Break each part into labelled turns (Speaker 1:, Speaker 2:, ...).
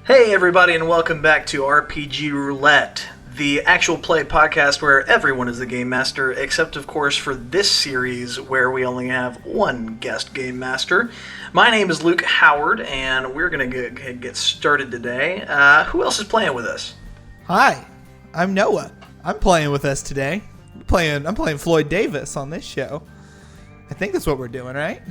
Speaker 1: Hey everybody, and welcome back to RPG Roulette, the actual play podcast where everyone is the game master, except of course for this series where we only have one guest game master. My name is Luke Howard, and we're going to get started today. Who else is playing with us?
Speaker 2: Hi, I'm Noah. I'm playing with us today. I'm playing Floyd Davis on this show. I think that's what we're doing, right?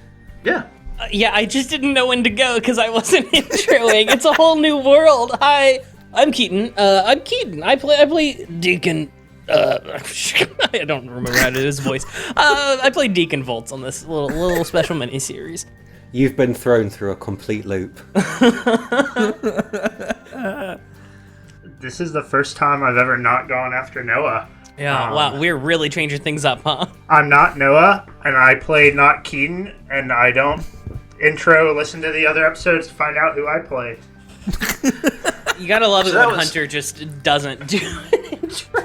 Speaker 1: Yeah.
Speaker 3: Yeah, I just didn't know when to go because I wasn't introing. It's a whole new world. Hi, I'm Keaton. I play Deacon. I don't remember how to do his voice. I play Deacon Volts on this little special mini-series.
Speaker 4: You've been thrown through a complete loop.
Speaker 5: This is the first time I've ever not gone after Noah.
Speaker 3: Yeah, wow, we're really changing things up, huh?
Speaker 5: I'm not Noah, and I play not Keaton, and I don't listen to the other episodes to find out who I play.
Speaker 3: You gotta love it
Speaker 1: So
Speaker 3: when Hunter just doesn't do an intro.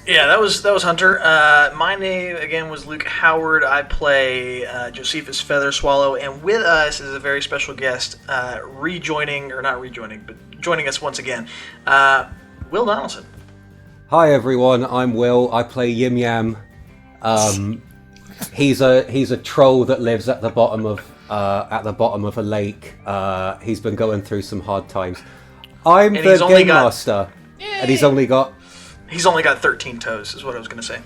Speaker 1: Yeah, that was Hunter. My name, again, was Luke Howard. I play Josephus Featherswallow, and with us is a very special guest, joining us once again, Will Donaldson.
Speaker 4: Hi everyone, I'm Will. I play Yim Yam. He's a troll that lives at the bottom of a lake. He's been going through some hard times. I'm the game master, and he's only got
Speaker 1: 13 toes, is what I was going to say.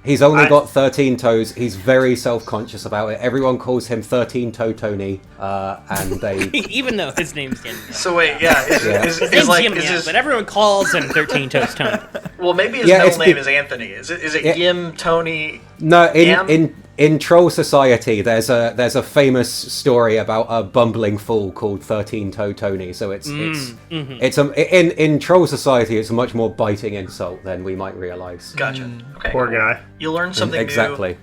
Speaker 4: He's only got 13 toes. He's very self-conscious about it. Everyone calls him 13-Toe Tony, and they...
Speaker 3: Even though his name's Yim Yam.
Speaker 1: So wait, yeah.
Speaker 3: His name's Yim Yam, but everyone calls him 13 Toes Tony.
Speaker 1: Well, maybe his middle name is Anthony. Is it Yim, Tony,
Speaker 4: No,
Speaker 1: Yam?
Speaker 4: in Troll Society, there's a famous story about a bumbling fool called 13-Toe Tony. So in Troll Society, it's a much more biting insult than we might realize.
Speaker 1: Gotcha. Okay.
Speaker 5: Poor guy.
Speaker 1: You learn something
Speaker 4: exactly.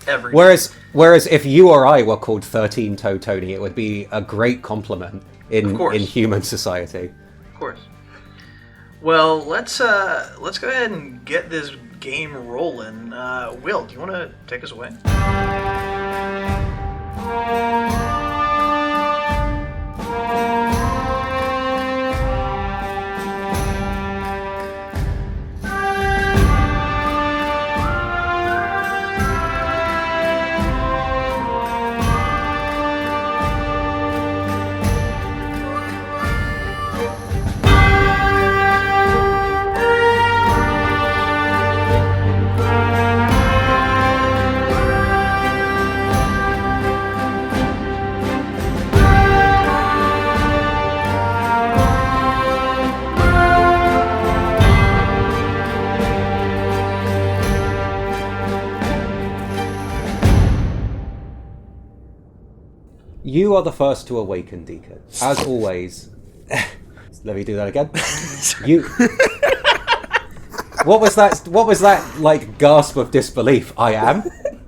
Speaker 1: new every
Speaker 4: Whereas if you or I were called 13-Toe Tony, it would be a great compliment in human society.
Speaker 1: Of course. Well, let's go ahead and get this game rolling. Will, do you want to take us away?
Speaker 4: You are the first to awaken, Deacon. As always... Let me do that again. What was that, like, gasp of disbelief? I am?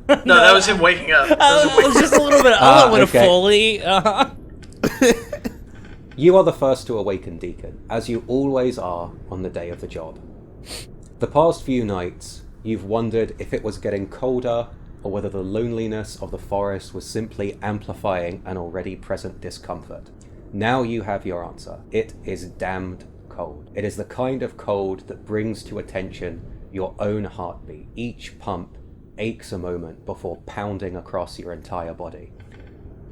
Speaker 1: No, that was him waking up.
Speaker 3: It was just a little bit of Foley.
Speaker 4: You are the first to awaken, Deacon, as you always are on the day of the job. The past few nights, you've wondered if it was getting colder, or whether the loneliness of the forest was simply amplifying an already present discomfort. Now you have your answer. It is damned cold. It is the kind of cold that brings to attention your own heartbeat. Each pump aches a moment before pounding across your entire body.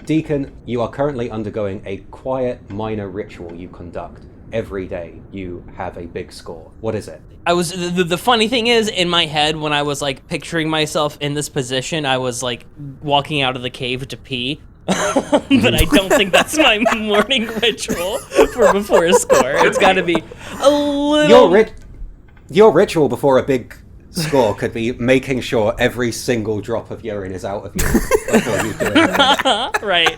Speaker 4: Deacon, you are currently undergoing a quiet minor ritual you conduct. Every day you have a big score. What is it?
Speaker 3: The funny thing is, in my head, when I was like picturing myself in this position, I was like walking out of the cave to pee. But I don't think that's my morning ritual for before a score. It's got to be a little...
Speaker 4: Your ritual before a big score could be making sure every single drop of urine is out of you before you do it.
Speaker 3: Right.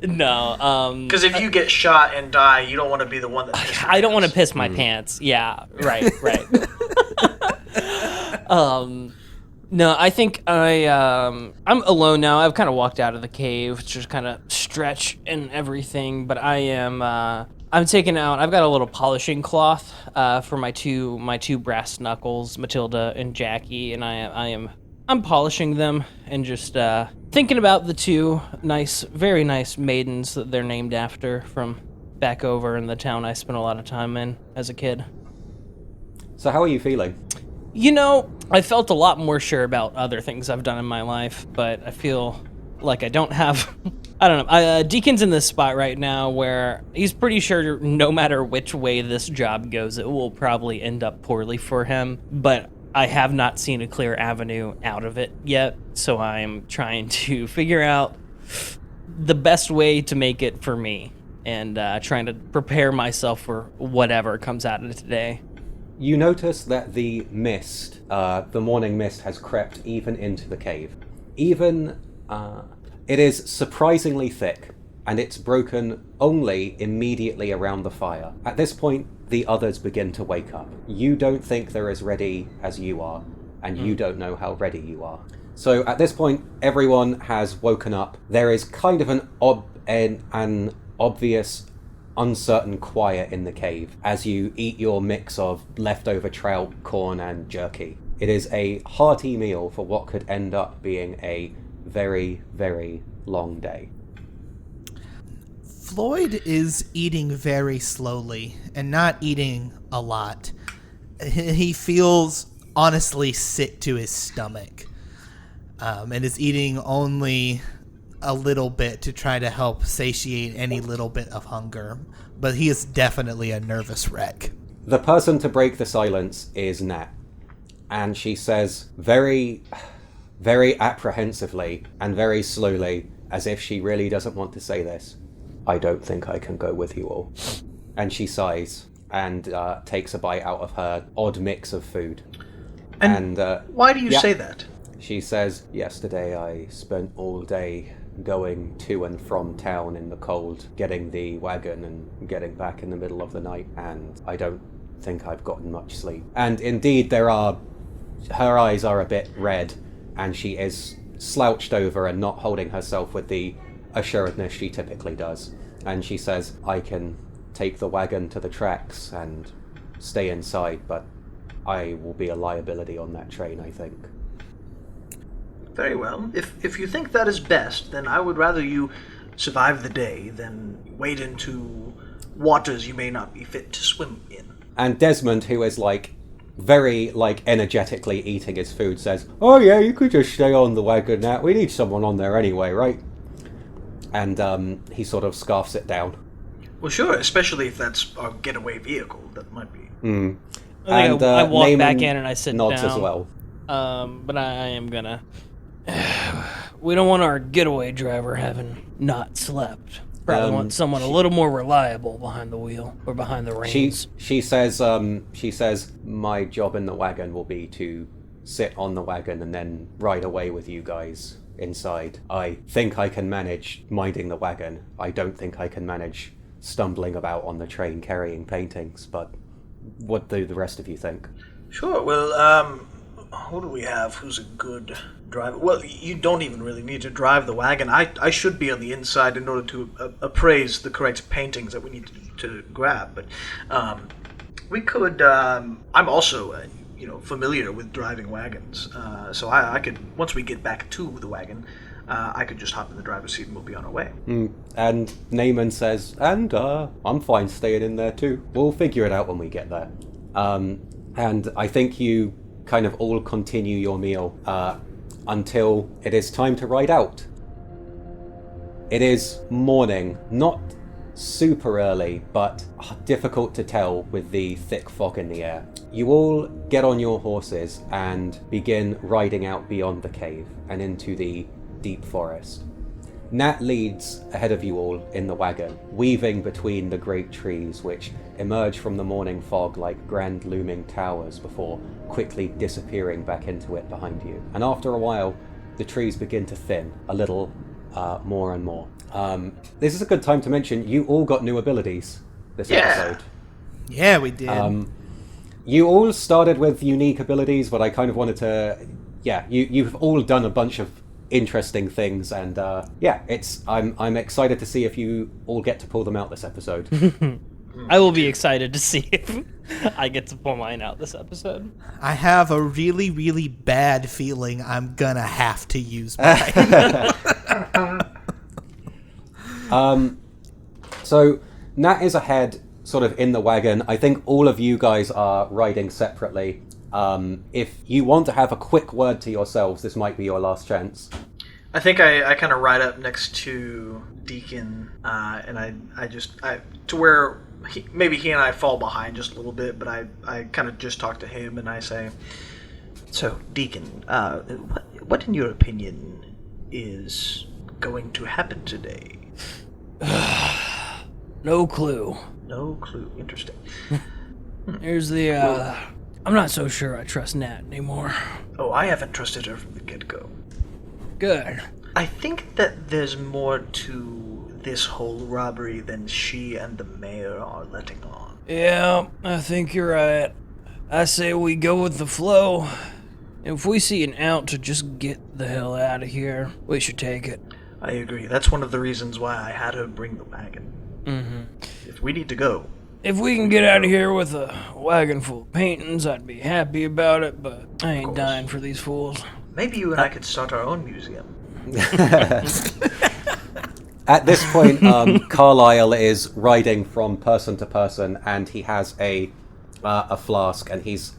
Speaker 3: No.
Speaker 1: Because if you get shot and die, you don't want to be the one that...
Speaker 3: I don't want to piss my pants. Yeah, right. No, I think I'm alone now. I've kind of walked out of the cave, just kind of stretch and everything, but I'm taking out. I've got a little polishing cloth for my two brass knuckles, Matilda and Jackie, and I'm polishing them and just thinking about the two very nice maidens that they're named after from back over in the town I spent a lot of time in as a kid.
Speaker 4: So how are you feeling?
Speaker 3: You know, I felt a lot more sure about other things I've done in my life, but I feel like I don't have... I don't know. Deacon's in this spot right now where he's pretty sure no matter which way this job goes, it will probably end up poorly for him, but I have not seen a clear avenue out of it yet, so I'm trying to figure out the best way to make it for me and trying to prepare myself for whatever comes out of it today.
Speaker 4: You notice that the mist, the morning mist, has crept even into the cave. It is surprisingly thick, and it's broken only immediately around the fire. At this point, the others begin to wake up. You don't think they're as ready as you are, and you don't know how ready you are. So at this point, everyone has woken up. There is kind of an obvious, uncertain quiet in the cave as you eat your mix of leftover trout, corn, and jerky. It is a hearty meal for what could end up being a very, very long day.
Speaker 2: Floyd is eating very slowly and not eating a lot. He feels honestly sick to his stomach, and is eating only a little bit to try to help satiate any little bit of hunger. But he is definitely a nervous wreck.
Speaker 4: The person to break the silence is Nat, and she says very, very apprehensively and very slowly, as if she really doesn't want to say this, "I don't think I can go with you all." And she sighs and takes a bite out of her odd mix of food.
Speaker 1: And why do you say that?
Speaker 4: She says, "Yesterday I spent all day going to and from town in the cold, getting the wagon and getting back in the middle of the night, and I don't think I've gotten much sleep." And indeed, her eyes are a bit red, and she is slouched over and not holding herself with the assuredness she typically does. And she says, "I can take the wagon to the tracks and stay inside, but I will be a liability on that train, I think."
Speaker 1: Very well. If you think that is best, then I would rather you survive the day than wade into waters you may not be fit to swim in.
Speaker 4: And Desmond, who is very energetically eating his food, says, "Oh yeah, you could just stay on the wagon, Nat. We need someone on there anyway, right?" And he sort of scarfs it down.
Speaker 1: Well, sure, especially if that's our getaway vehicle. That might be.
Speaker 3: I walk
Speaker 4: Naaman
Speaker 3: back in and I sit
Speaker 4: nods
Speaker 3: down.
Speaker 4: as well.
Speaker 3: But I am gonna... We don't want our getaway driver having not slept. Probably want someone a little more reliable behind the wheel or behind the reins.
Speaker 4: She says, "My job in the wagon will be to sit on the wagon and then ride away with you guys inside. I think I can manage minding the wagon. I don't think I can manage stumbling about on the train carrying paintings, but what do the rest of you think?"
Speaker 1: Sure, well, who do we have who's a good driver? Well, you don't even really need to drive the wagon. I should be on the inside in order to appraise the correct paintings that we need to grab, but we could... I'm also, familiar with driving wagons, so I could, once we get back to the wagon, I could just hop in the driver's seat and we'll be on our way.
Speaker 4: And Naaman says, "And I'm fine staying in there too. We'll figure it out when we get there." And I think you kind of all continue your meal until it is time to ride out. It is morning, not super early, but difficult to tell with the thick fog in the air. You all get on your horses and begin riding out beyond the cave and into the deep forest. Nat leads ahead of you all in the wagon, weaving between the great trees which emerge from the morning fog like grand looming towers before quickly disappearing back into it behind you. And after a while, the trees begin to thin a little more and more. This is a good time to mention you all got new abilities this episode.
Speaker 2: Yeah, we did.
Speaker 4: You all started with unique abilities, but I kind of wanted to... Yeah, you've all done a bunch of interesting things, and I'm excited to see if you all get to pull them out this episode.
Speaker 3: I will be excited to see if I get to pull mine out this episode.
Speaker 2: I have a really, really bad feeling I'm gonna have to use mine.
Speaker 4: So Nat is ahead, sort of in the wagon. I think all of you guys are riding separately. If you want to have a quick word to yourselves, this might be your last chance.
Speaker 1: I think I kind of ride up next to Deacon, and I to where maybe he and I fall behind just a little bit, but I kind of just talk to him and I say, "So, Deacon, what in your opinion is going to happen today?"
Speaker 3: No clue.
Speaker 1: No clue. Interesting.
Speaker 3: Here's the, I'm not so sure I trust Nat anymore.
Speaker 1: Oh, I haven't trusted her from the get-go.
Speaker 3: Good.
Speaker 1: I think that there's more to this whole robbery than she and the mayor are letting on.
Speaker 3: Yeah, I think you're right. I say we go with the flow. If we see an out to just get the hell out of here, we should take it.
Speaker 1: I agree. That's one of the reasons why I had her bring the wagon.
Speaker 3: Mm-hmm.
Speaker 1: If we need to go.
Speaker 3: If we can get out of here with a wagon full of paintings, I'd be happy about it, but I ain't dying for these fools.
Speaker 1: Maybe you and I could start our own museum.
Speaker 4: At this point, Carlisle is riding from person to person, and he has a flask, and he's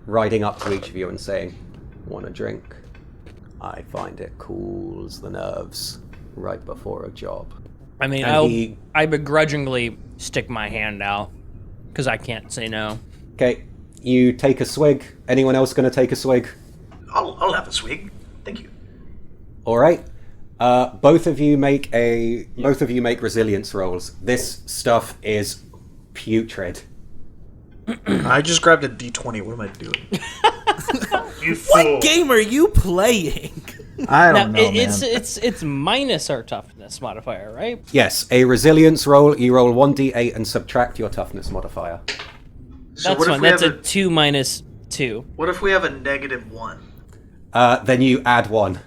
Speaker 4: riding up to each of you and saying, "Want a drink? I find it cools the nerves right before a job."
Speaker 3: I mean, I begrudgingly stick my hand out, because I can't say no.
Speaker 4: Okay, you take a swig. Anyone else going to take a swig?
Speaker 1: I'll have a swig. Thank you.
Speaker 4: All right. Both of you make resilience rolls. This stuff is putrid.
Speaker 1: I just grabbed a D20. What am I doing?
Speaker 5: You fool.
Speaker 2: What game are you playing?
Speaker 1: I don't know,
Speaker 3: It's minus our toughness modifier, right?
Speaker 4: Yes, a resilience roll. You roll 1d8 and subtract your toughness modifier.
Speaker 1: So
Speaker 3: That's fine. That's a 2 minus 2.
Speaker 1: What if we have a -1?
Speaker 4: Then you add 1.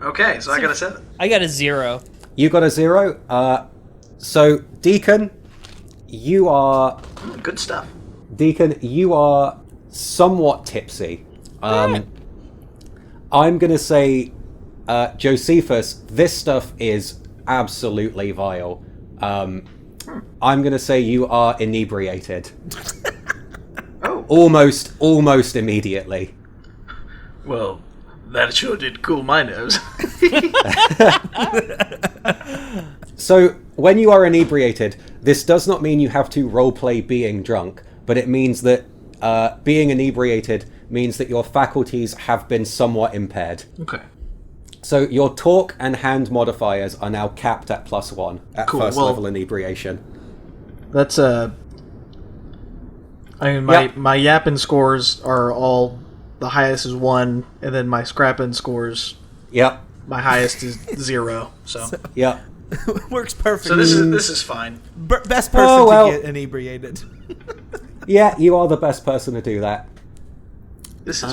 Speaker 1: Okay, so I got a 7.
Speaker 3: I got a 0.
Speaker 4: You got a 0. So Deacon, you are
Speaker 1: Good stuff.
Speaker 4: somewhat tipsy. I'm going to say, Josephus, this stuff is absolutely vile. I'm going to say you are inebriated.
Speaker 1: Oh.
Speaker 4: Almost immediately.
Speaker 1: Well, that sure did cool my nerves.
Speaker 4: So, when you are inebriated, this does not mean you have to roleplay being drunk, but it means that being inebriated means that your faculties have been somewhat impaired.
Speaker 1: Okay.
Speaker 4: So your talk and hand modifiers are now capped at +1 at first level inebriation.
Speaker 1: That's my yapping scores are all, the highest is 1, and then my scrapping scores,
Speaker 4: Yep.
Speaker 1: my highest is 0. So
Speaker 4: Yep.
Speaker 2: Works perfectly.
Speaker 1: so this is fine.
Speaker 2: Best person to get inebriated.
Speaker 4: Yeah, you are the best person to do that.
Speaker 1: This is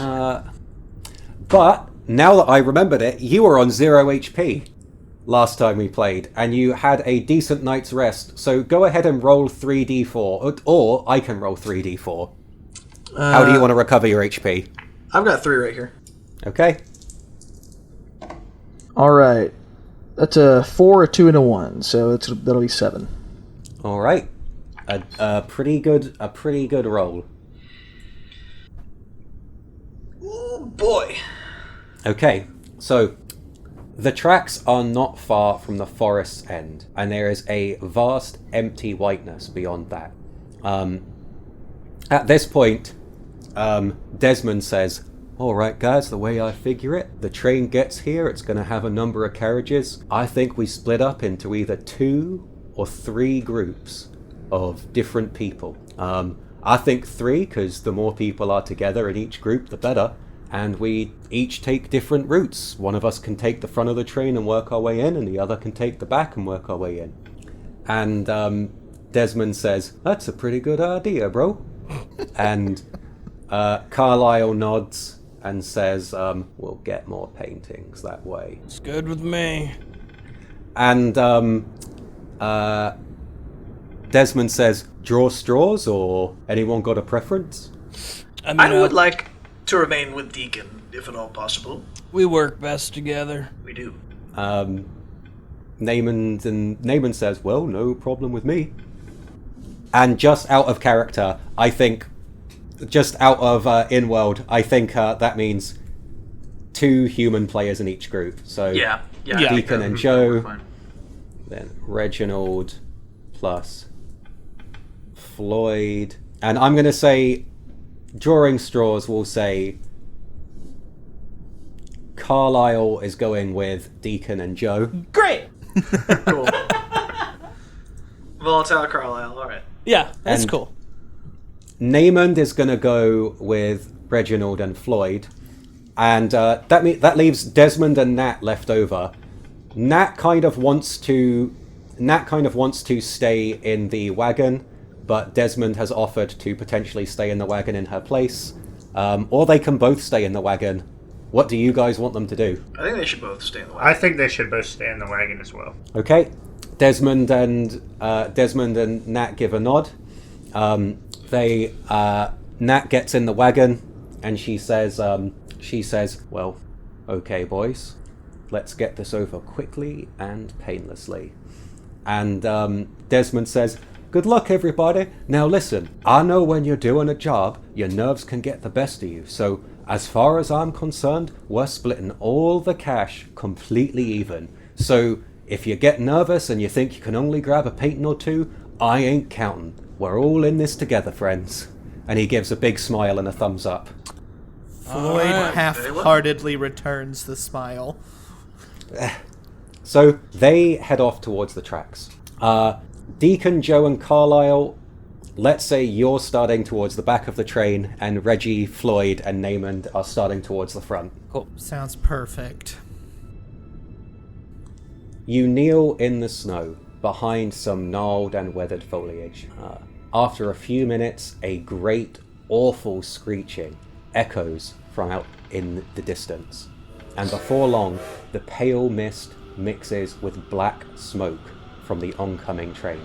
Speaker 4: But now that I remembered it, you were on 0 HP last time we played, and you had a decent night's rest. So go ahead and roll 3d4, or I can roll 3d4. How do you want to recover your HP?
Speaker 1: I've got 3 right here.
Speaker 4: Okay.
Speaker 1: All right, that's a 4, a 2, and a 1. So that'll be 7.
Speaker 4: All right. A pretty good roll.
Speaker 1: Oh boy.
Speaker 4: Okay, so the tracks are not far from the forest's end, and there is a vast empty whiteness beyond that. At this point, Desmond says, "All right, guys, the way I figure it, the train gets here, it's going to have a number of carriages. I think we split up into either 2 or 3 groups of different people. I think 3, because the more people are together in each group, the better. And we each take different routes. One of us can take the front of the train and work our way in, and the other can take the back and work our way in." And Desmond says, "That's a pretty good idea, bro." And Carlisle nods and says, "We'll get more paintings that way."
Speaker 3: It's good with me.
Speaker 4: And Desmond says, "Draw straws, or anyone got a preference?"
Speaker 1: I would like to remain with Deacon, if at all possible.
Speaker 3: We work best together.
Speaker 1: We do.
Speaker 4: Naaman says, well, no problem with me. And just out of character, I think, just out of in-world, I think that means 2 human players in each group. So
Speaker 1: Yeah.
Speaker 4: Deacon and Joe, then Reginald plus Floyd. And I'm going to say, drawing straws will say Carlisle is going with Deacon and Joe.
Speaker 3: Great.
Speaker 1: Cool. Volatile Carlisle. All right.
Speaker 3: Yeah, that's
Speaker 4: And-
Speaker 3: cool.
Speaker 4: Naaman is going to go with Reginald and Floyd, and that leaves Desmond and Nat left over. Nat kind of wants to stay in the wagon, but Desmond has offered to potentially stay in the wagon in her place, or they can both stay in the wagon. What do you guys want them to do?
Speaker 1: I think they should both stay in the wagon.
Speaker 5: I think they should both stay in the wagon as well.
Speaker 4: Okay, Desmond and Nat give a nod. Nat gets in the wagon, and she says, well, okay, boys, let's get this over quickly and painlessly. And Desmond says, good luck, everybody. Now listen, I know when you're doing a job, your nerves can get the best of you. So as far as I'm concerned, we're splitting all the cash completely even. So if you get nervous and you think you can only grab a painting or 2, I ain't counting. We're all in this together, friends. And he gives a big smile and a thumbs up.
Speaker 2: Floyd half-heartedly returns the smile.
Speaker 4: So they head off towards the tracks. Deacon, Joe, and Carlisle, let's say you're starting towards the back of the train, and Reggie, Floyd, and Naaman are starting towards the front.
Speaker 3: Cool.
Speaker 2: Sounds perfect.
Speaker 4: You kneel in the snow behind some gnarled and weathered foliage. After a few minutes, a great, awful screeching echoes from out in the distance. And before long, the pale mist mixes with black smoke from the oncoming train,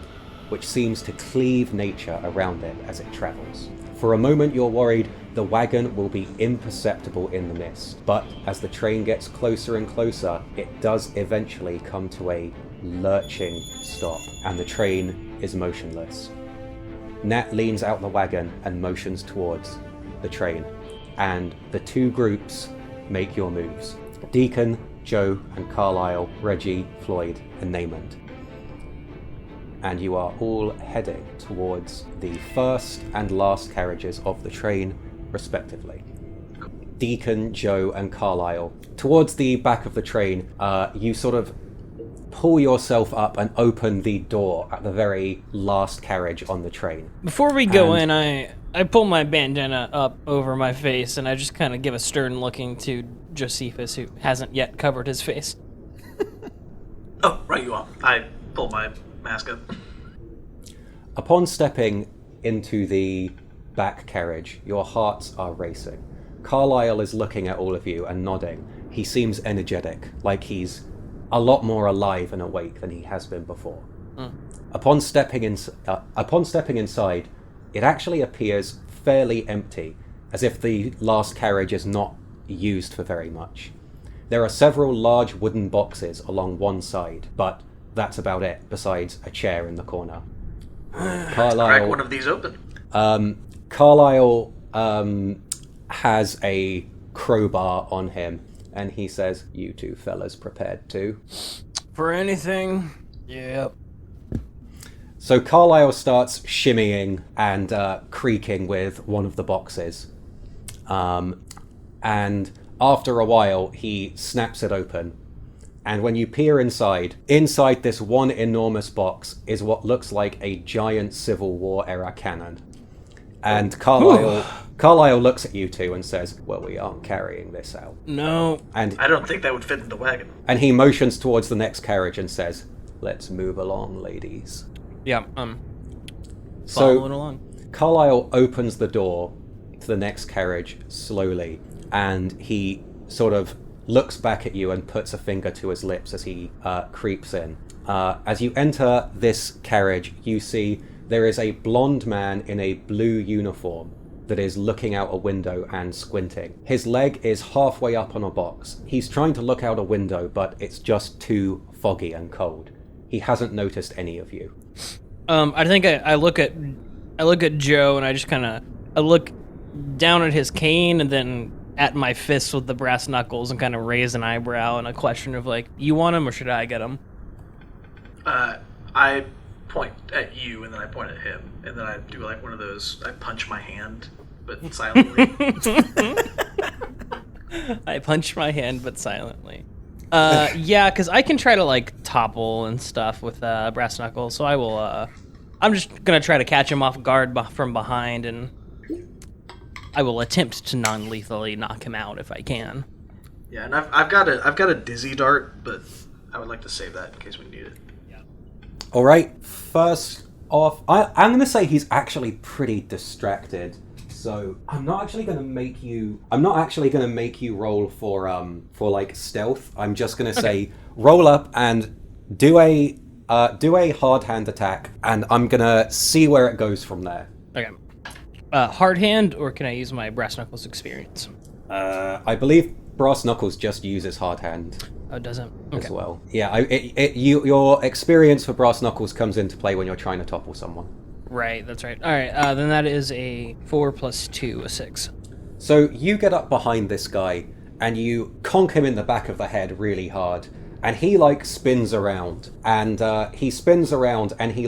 Speaker 4: which seems to cleave nature around it as it travels. For a moment you're worried the wagon will be imperceptible in the mist, but as the train gets closer and closer, it does eventually come to a lurching stop, and the train is motionless. Nat leans out the wagon and motions towards the train, and the 2 groups make your moves. Deacon, Joe, and Carlisle, Reggie, Floyd, and Naaman. And you are all heading towards the first and last carriages of the train, respectively. Deacon, Joe, and Carlisle. Towards the back of the train, you sort of pull yourself up and open the door at the very last carriage on the train.
Speaker 3: Before we go in, I pull my bandana up over my face, and I just kind of give a stern looking to Josephus, who hasn't yet covered his face.
Speaker 1: Oh, right you are. I pulled my mask up.
Speaker 4: Upon stepping into the back carriage, your hearts are racing. Carlisle is looking at all of you and nodding. He seems energetic, like he's a lot more alive and awake than he has been before. Upon stepping inside, it actually appears fairly empty, as if the last carriage is not used for very much. There are several large wooden boxes along one side, but that's about it, besides a chair in the corner.
Speaker 1: Crack one of these open.
Speaker 4: Carlisle has a crowbar on him, and he says, you 2 fellas prepared too?
Speaker 3: For anything? Yep.
Speaker 4: So Carlisle starts shimmying and creaking with one of the boxes. And after a while, he snaps it open. And when you peer inside this one enormous box is what looks like a giant Civil War era cannon. And Carlisle looks at you 2 and says, well, we aren't carrying this out.
Speaker 3: No.
Speaker 4: And
Speaker 1: I don't think that would fit in the wagon.
Speaker 4: And he motions towards the next carriage and says, let's move along, ladies.
Speaker 3: Yeah, following
Speaker 4: So
Speaker 3: along.
Speaker 4: Carlisle opens the door to the next carriage slowly, and he sort of looks back at you and puts a finger to his lips as he creeps in. As you enter this carriage, you see there is a blonde man in a blue uniform that is looking out a window and squinting. His leg is halfway up on a box. He's trying to look out a window, but it's just too foggy and cold. he hasn't noticed any of you.
Speaker 3: I think I look at Joe and I just I look down at his cane and then at my fist with the brass knuckles and kind of raise an eyebrow and a question of like, you want him or should I get him?
Speaker 1: I point at you and then I point at him and then I do like one of those, I punch my hand but silently.
Speaker 3: I punch my hand but silently. Yeah, because I can try to like topple and stuff with brass knuckles, so I will. I'm just gonna try to catch him off guard from behind, and I will attempt to non-lethally knock him out if I can.
Speaker 1: Yeah, and I've got a dizzy dart, but I would like to save that in case we need it.
Speaker 3: Yeah.
Speaker 4: All right. First off, I'm going to say he's actually pretty distracted. So I'm not actually going to make you roll for like stealth. I'm just going to say roll up and do a hard hand attack, and I'm going to see where it goes from there.
Speaker 3: Okay. Hard hand, or can I use my brass knuckles experience?
Speaker 4: I believe brass knuckles just uses hard hand.
Speaker 3: Oh, it doesn't?
Speaker 4: As well. Yeah, your experience for brass knuckles comes into play when you're trying to topple someone.
Speaker 3: Right, that's right. All right, then that is a 4 + 2, a 6.
Speaker 4: So you get up behind this guy and you conk him in the back of the head really hard, and he like spins around, and he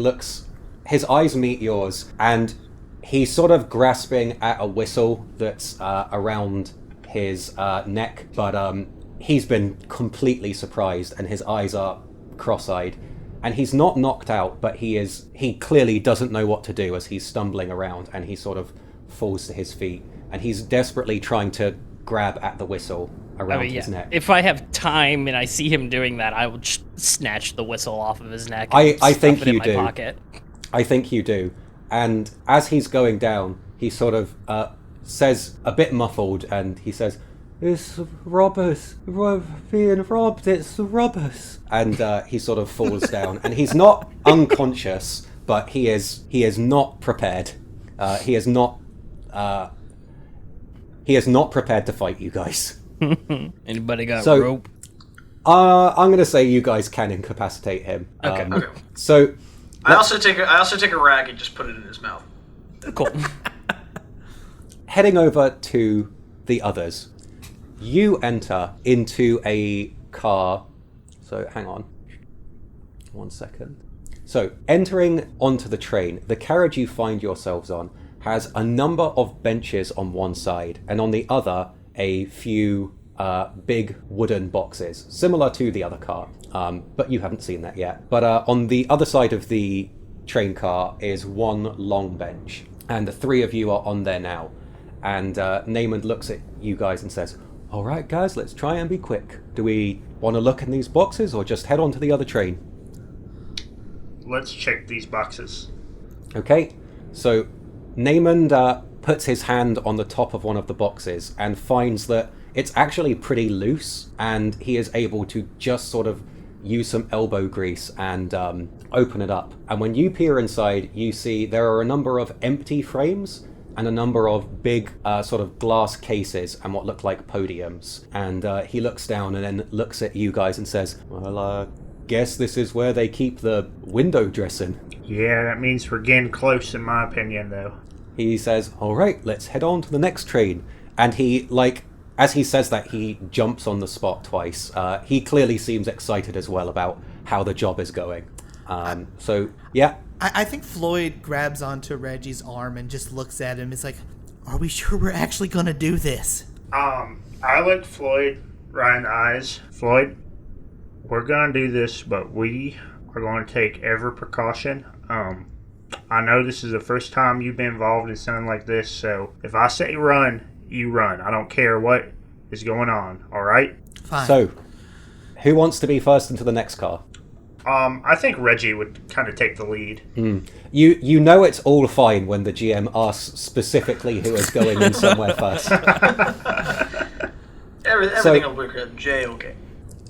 Speaker 4: looks, his eyes meet yours, and he's sort of grasping at a whistle that's around his neck, but he's been completely surprised and his eyes are cross-eyed. And he's not knocked out, but he clearly doesn't know what to do as he's stumbling around, and he sort of falls to his feet, and he's desperately trying to grab at the whistle around his neck.
Speaker 3: If I have time and I see him doing that, I will just snatch the whistle off of his neck.
Speaker 4: I think
Speaker 3: it
Speaker 4: you
Speaker 3: in my
Speaker 4: do.
Speaker 3: Pocket.
Speaker 4: I think you do. And as he's going down, he sort of says, a bit muffled, and he says, "It's robbers. We're being robbed. It's the robbers." And he sort of falls down, and he's not unconscious, but he is not prepared. He is not prepared to fight you guys.
Speaker 3: Anybody got rope?
Speaker 4: I'm going to say you guys can incapacitate him.
Speaker 3: Okay.
Speaker 4: So
Speaker 1: I also take a rag and just put it in his mouth.
Speaker 3: Cool.
Speaker 4: Heading over to the others. You enter into a car. So hang on. 1 second. So entering onto the train, the carriage you find yourselves on has a number of benches on one side, and on the other a few big wooden boxes, similar to the other car. But you haven't seen that yet. But on the other side of the train car is one long bench, and the three of you are on there now. And Naaman looks at you guys and says, "All right, guys, let's try and be quick. Do we want to look in these boxes or just head on to the other train?"
Speaker 5: Let's check these boxes.
Speaker 4: Okay, so Naaman puts his hand on the top of one of the boxes and finds that it's actually pretty loose, and he is able to just sort of use some elbow grease and open it up. And when you peer inside, you see there are a number of empty frames and a number of big sort of glass cases and what look like podiums. And he looks down and then looks at you guys and says, "Well, guess this is where they keep the window dressing."
Speaker 5: Yeah, that means we're getting close in my opinion, though.
Speaker 4: He says, "All right, let's head on to the next train." And he, like, as he says that, he jumps on the spot twice. He clearly seems excited as well about how the job is going. So, yeah.
Speaker 2: I think Floyd grabs onto Reggie's arm and just looks at him. It's like, "Are we sure we're actually going to do this?"
Speaker 5: I look Floyd right in the eyes. "Floyd, we're going to do this, but we are going to take every precaution. I know this is the first time you've been involved in something like this, so if I say run, you run. I don't care what is going on, all right?"
Speaker 2: Fine.
Speaker 4: So, who wants to be first into the next car?
Speaker 5: I think Reggie would kind of take the lead.
Speaker 4: You know it's all fine when the GM asks specifically who is going in somewhere first.
Speaker 1: Everything will work out. Jay, okay.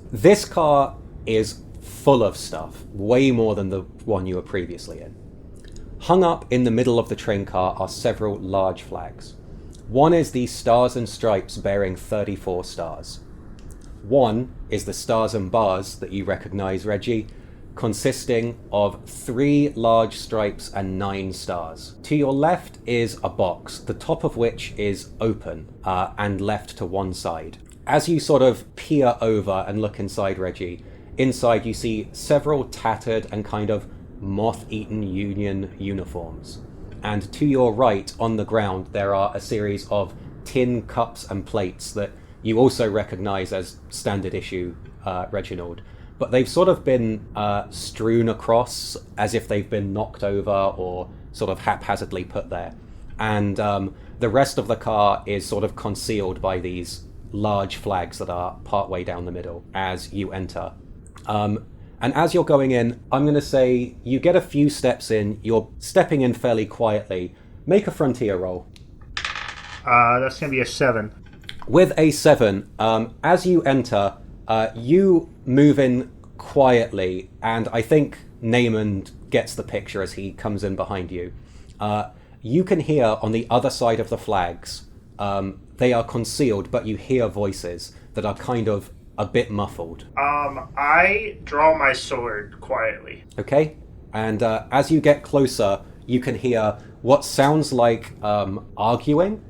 Speaker 4: This car is full of stuff, way more than the one you were previously in. Hung up in the middle of the train car are several large flags. One is the Stars and Stripes bearing 34 stars. One is the Stars and Bars that you recognize, Reggie, consisting of 3 large stripes and 9 stars. To your left is a box, the top of which is open and left to one side. As you sort of peer over and look inside, Reggie, inside you see several tattered and kind of moth-eaten Union uniforms. And to your right, on the ground, there are a series of tin cups and plates that you also recognize as standard issue Reginald. But they've sort of been strewn across as if they've been knocked over or sort of haphazardly put there. And the rest of the car is sort of concealed by these large flags that are partway down the middle as you enter. And as you're going in, I'm going to say you get a few steps in, you're stepping in fairly quietly. Make a frontier roll.
Speaker 5: That's going to be a 7.
Speaker 4: With a 7, as you enter, you move in quietly, and I think Naaman gets the picture as he comes in behind you. You can hear on the other side of the flags, they are concealed, but you hear voices that are kind of a bit muffled.
Speaker 5: I draw my sword quietly.
Speaker 4: Okay, and as you get closer, you can hear what sounds like arguing,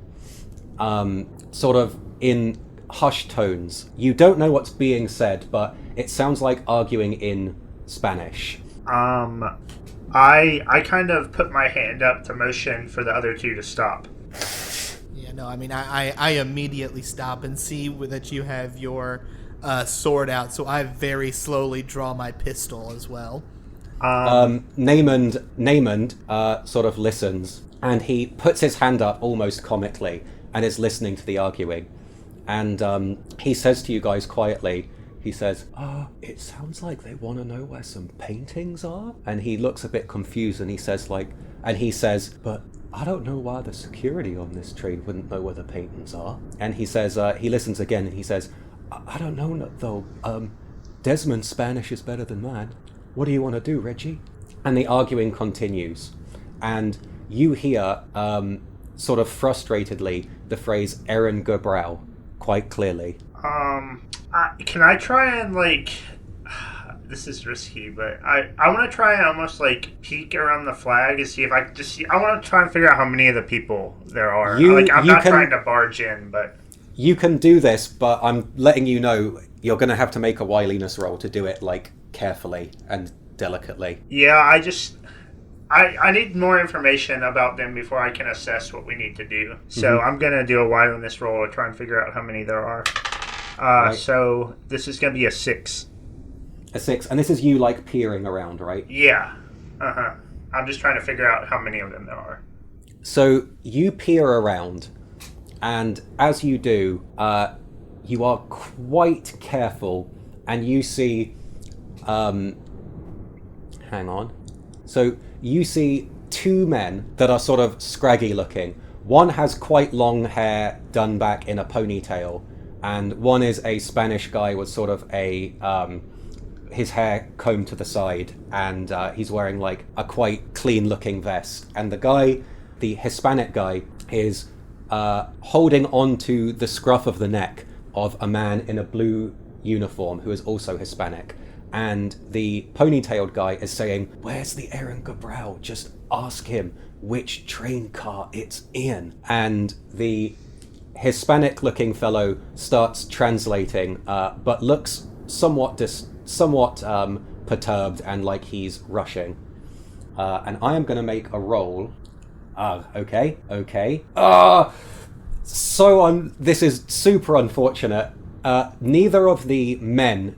Speaker 4: sort of in hushed tones. You don't know what's being said, but it sounds like arguing in Spanish.
Speaker 5: I kind of put my hand up to motion for the other two to stop.
Speaker 2: Yeah, no, I mean, I immediately stop and see that you have your sword out, so I very slowly draw my pistol as well.
Speaker 4: Naaman sort of listens, and he puts his hand up almost comically and is listening to the arguing. And he says to you guys quietly, he says, it sounds like they want to know where some paintings are. And he looks a bit confused and he says, but I don't know why the security on this train wouldn't know where the paintings are. And he says, he listens again and he says, I don't know though. Desmond's Spanish is better than mine. What do you want to do, Reggie? And the arguing continues. And you hear, sort of frustratedly, the phrase Erin Gebrau quite clearly.
Speaker 5: Can I try and, this is risky, but I want to try and almost, peek around the flag and see if I can just see. I want to try and figure out how many of the people there are. I'm not trying to barge in, but...
Speaker 4: You can do this, but I'm letting you know you're going to have to make a wiliness roll to do it, carefully and delicately.
Speaker 5: Yeah, I need more information about them before I can assess what we need to do. So I'm going to do a wiliness roll to try and figure out how many there are. Right. So this is going to be a 6.
Speaker 4: A 6, and this is you, peering around, right?
Speaker 5: Yeah. Uh-huh. I'm just trying to figure out how many of them there are.
Speaker 4: So you peer around, and as you do, you are quite careful, and you see... hang on. So you see 2 men that are sort of scraggy looking. One has quite long hair done back in a ponytail, and one is a Spanish guy with sort of his hair combed to the side, and he's wearing a quite clean looking vest. And the Hispanic guy, is holding on to the scruff of the neck of a man in a blue uniform who is also Hispanic. And the ponytailed guy is saying, "Where's the Erin Gebrau? Just ask him which train car it's in." And the Hispanic-looking fellow starts translating, but looks somewhat perturbed and like he's rushing. And I am going to make a roll. Okay. This is super unfortunate. Neither of the men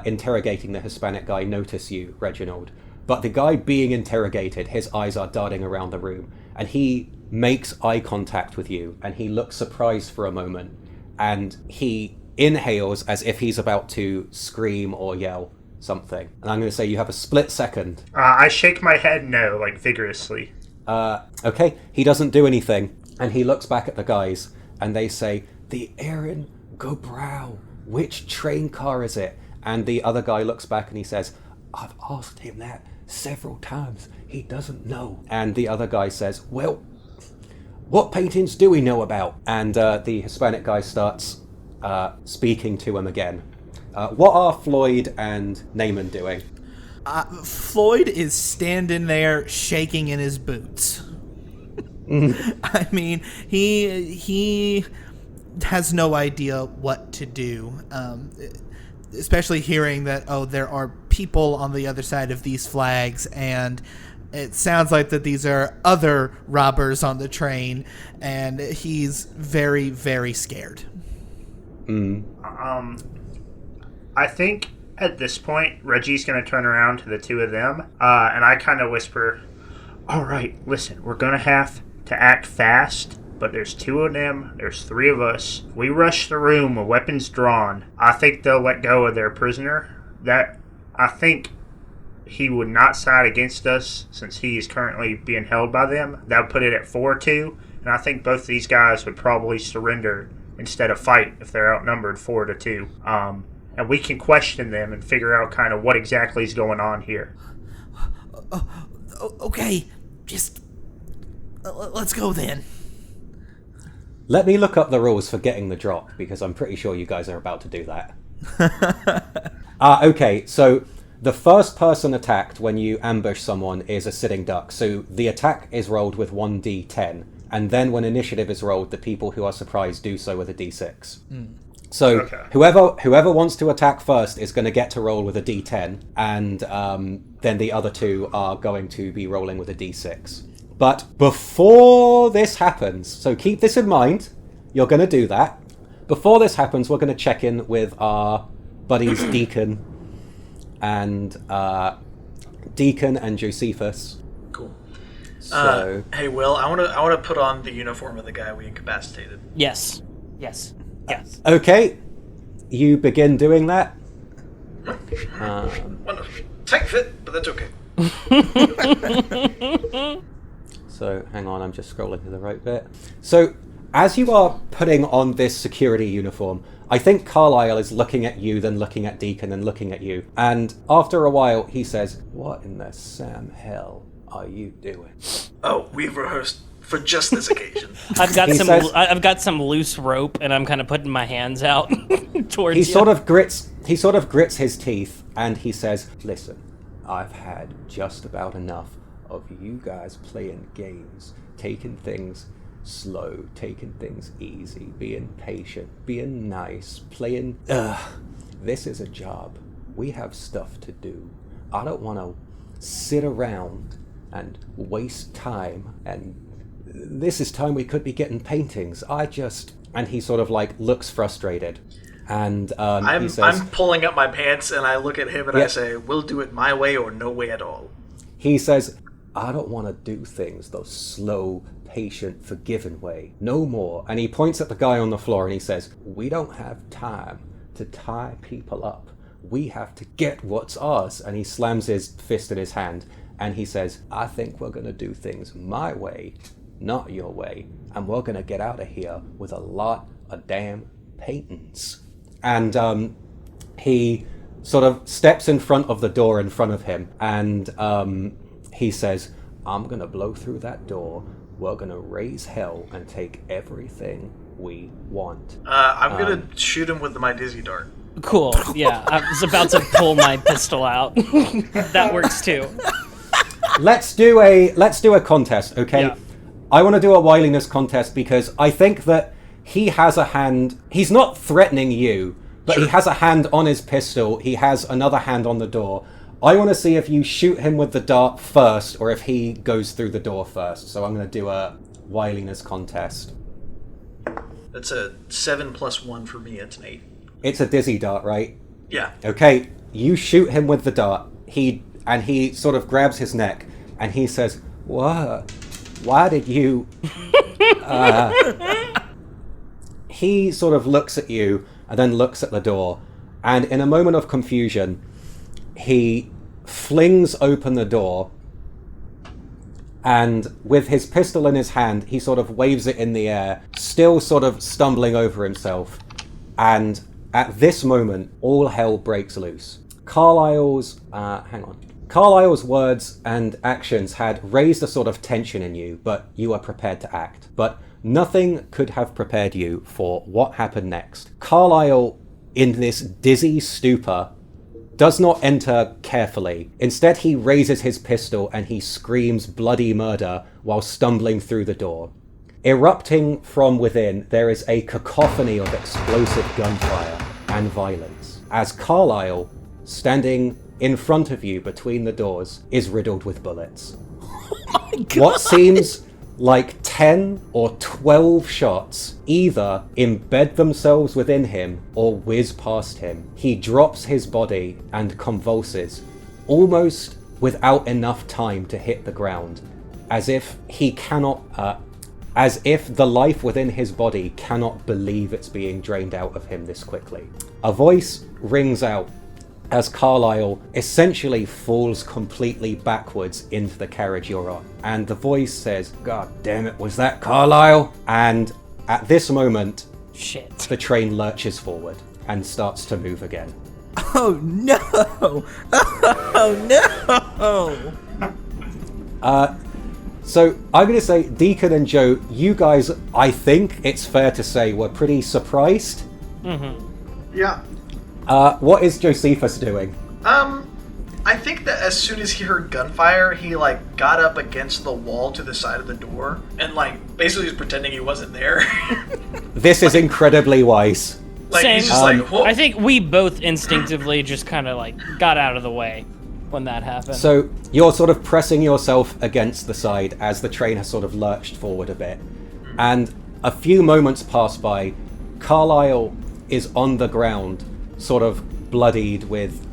Speaker 4: interrogating the Hispanic guy notice you, Reginald. But the guy being interrogated, his eyes are darting around the room, and he makes eye contact with you, and he looks surprised for a moment, and he inhales as if he's about to scream or yell something. And I'm going to say you have a split second.
Speaker 5: I shake my head no, vigorously.
Speaker 4: Okay, he doesn't do anything, and he looks back at the guys, and they say, "The Erin Gebrau, which train car is it?" And the other guy looks back and he says, "I've asked him that several times. He doesn't know." And the other guy says, "Well, what paintings do we know about?" And the Hispanic guy starts speaking to him again. What are Floyd and Naaman doing?
Speaker 2: Floyd is standing there shaking in his boots. I mean, he has no idea what to do, especially hearing that, there are people on the other side of these flags, and it sounds like that these are other robbers on the train, and he's very, very scared.
Speaker 5: I think at this point, Reggie's going to turn around to the two of them, and I kind of whisper, all right, listen, we're going to have to act fast, but there's two of them, there's three of us. We rush the room with weapons drawn. I think they'll let go of their prisoner. I think he would not side against us since he is currently being held by them. That would put it at 4-2, and I think both these guys would probably surrender instead of fight if they're outnumbered 4-2. And we can question them and figure out kind of what exactly is going on here.
Speaker 2: Okay, just let's go then.
Speaker 4: Let me look up the rules for getting the drop, because I'm pretty sure you guys are about to do that. Okay, so the first person attacked when you ambush someone is a sitting duck. So the attack is rolled with 1d10, and then when initiative is rolled, the people who are surprised do so with a d6. So
Speaker 5: Okay.
Speaker 4: whoever wants to attack first is going to get to roll with a d10, and then the other two are going to be rolling with a d6. But before this happens, so keep this in mind, you're going to do that. Before this happens, we're going to check in with our buddies Deacon and Josephus.
Speaker 1: Cool.
Speaker 4: So
Speaker 1: Hey, Will, I want to put on the uniform of the guy we incapacitated.
Speaker 3: Yes.
Speaker 4: okay, you begin doing that.
Speaker 1: Wonderful. Tight fit, but that's okay.
Speaker 4: So hang on, I'm just scrolling to the right bit. So as you are putting on this security uniform, I think Carlisle is looking at you, then looking at Deacon, and looking at you. And after a while, he says, "What in the Sam hell are you doing?"
Speaker 1: Oh, we've rehearsed for just this occasion.
Speaker 3: I've got
Speaker 4: He
Speaker 3: some.
Speaker 4: says-
Speaker 3: I've got some loose rope, and I'm kind of putting my hands out towards
Speaker 4: He
Speaker 3: you.
Speaker 4: sort of grits his teeth, and he says, "Listen, I've had just about enough of you guys playing games, taking things slow, taking things easy, being patient, being nice, playing... This is a job. We have stuff to do. I don't want to sit around and waste time, and this is time we could be getting paintings. And he sort of like looks frustrated. And he says,
Speaker 1: I'm pulling up my pants and I look at him and I
Speaker 4: Yep.
Speaker 1: say, "We'll do it my way or no way at all."
Speaker 4: He says, "I don't want to do things the slow, patient, forgiving way. No more." And he points at the guy on the floor and he says, "We don't have time to tie people up. We have to get what's ours." And he slams his fist in his hand and he says, "I think we're going to do things my way, not your way. And we're going to get out of here with a lot of damn paintings." And he sort of steps in front of the door in front of him, and he says, "I'm going to blow through that door. We're going to raise hell and take everything we want."
Speaker 1: I'm gonna shoot him with my dizzy dart.
Speaker 3: Cool. Yeah, I was about to pull my pistol out. That works too.
Speaker 4: Let's do a contest, okay?
Speaker 3: Yeah.
Speaker 4: I want to do a wiliness contest because I think that he has a hand. He's not threatening you, but he has a hand on his pistol. He has another hand on the door. I want to see if you shoot him with the dart first or if he goes through the door first. So I'm going to do a wiliness contest.
Speaker 1: That's a 7 + 1 for me. It's an 8.
Speaker 4: It's a dizzy dart, right?
Speaker 1: Yeah.
Speaker 4: Okay, you shoot him with the dart. He sort of grabs his neck and he says, "What? Why did you..." He sort of looks at you and then looks at the door, and in a moment of confusion, he flings open the door, and with his pistol in his hand, he sort of waves it in the air, still sort of stumbling over himself. And at this moment, all hell breaks loose. Carlisle's words and actions had raised a sort of tension in you, but you are prepared to act. But nothing could have prepared you for what happened next. Carlisle in this dizzy stupor, does not enter carefully. Instead, he raises his pistol and he screams bloody murder while stumbling through the door. Erupting from within, there is a cacophony of explosive gunfire and violence, as Carlyle, standing in front of you between the doors, is riddled with bullets.
Speaker 2: Oh my God.
Speaker 4: What seems like 10 or 12 shots either embed themselves within him or whiz past him. He drops his body and convulses, almost without enough time to hit the ground, as if the life within his body cannot believe it's being drained out of him this quickly. A voice rings out as Carlyle essentially falls completely backwards into the carriage you're on. And the voice says, "God damn it, was that Carlyle?" And at this moment,
Speaker 3: Shit.
Speaker 4: the train lurches forward and starts to move again.
Speaker 2: Oh no! Oh no!
Speaker 4: So I'm going to say, Deacon and Joe, you guys, I think it's fair to say, were pretty surprised.
Speaker 1: Yeah.
Speaker 4: What is Josephus doing?
Speaker 1: I think that as soon as he heard gunfire, he got up against the wall to the side of the door and basically was pretending he wasn't there.
Speaker 4: This is incredibly wise.
Speaker 3: Same.
Speaker 1: He's just whoa.
Speaker 3: I think we both instinctively just kind of got out of the way when that happened.
Speaker 4: So you're sort of pressing yourself against the side as the train has sort of lurched forward a bit. And a few moments pass by. Carlyle is on the ground, sort of bloodied with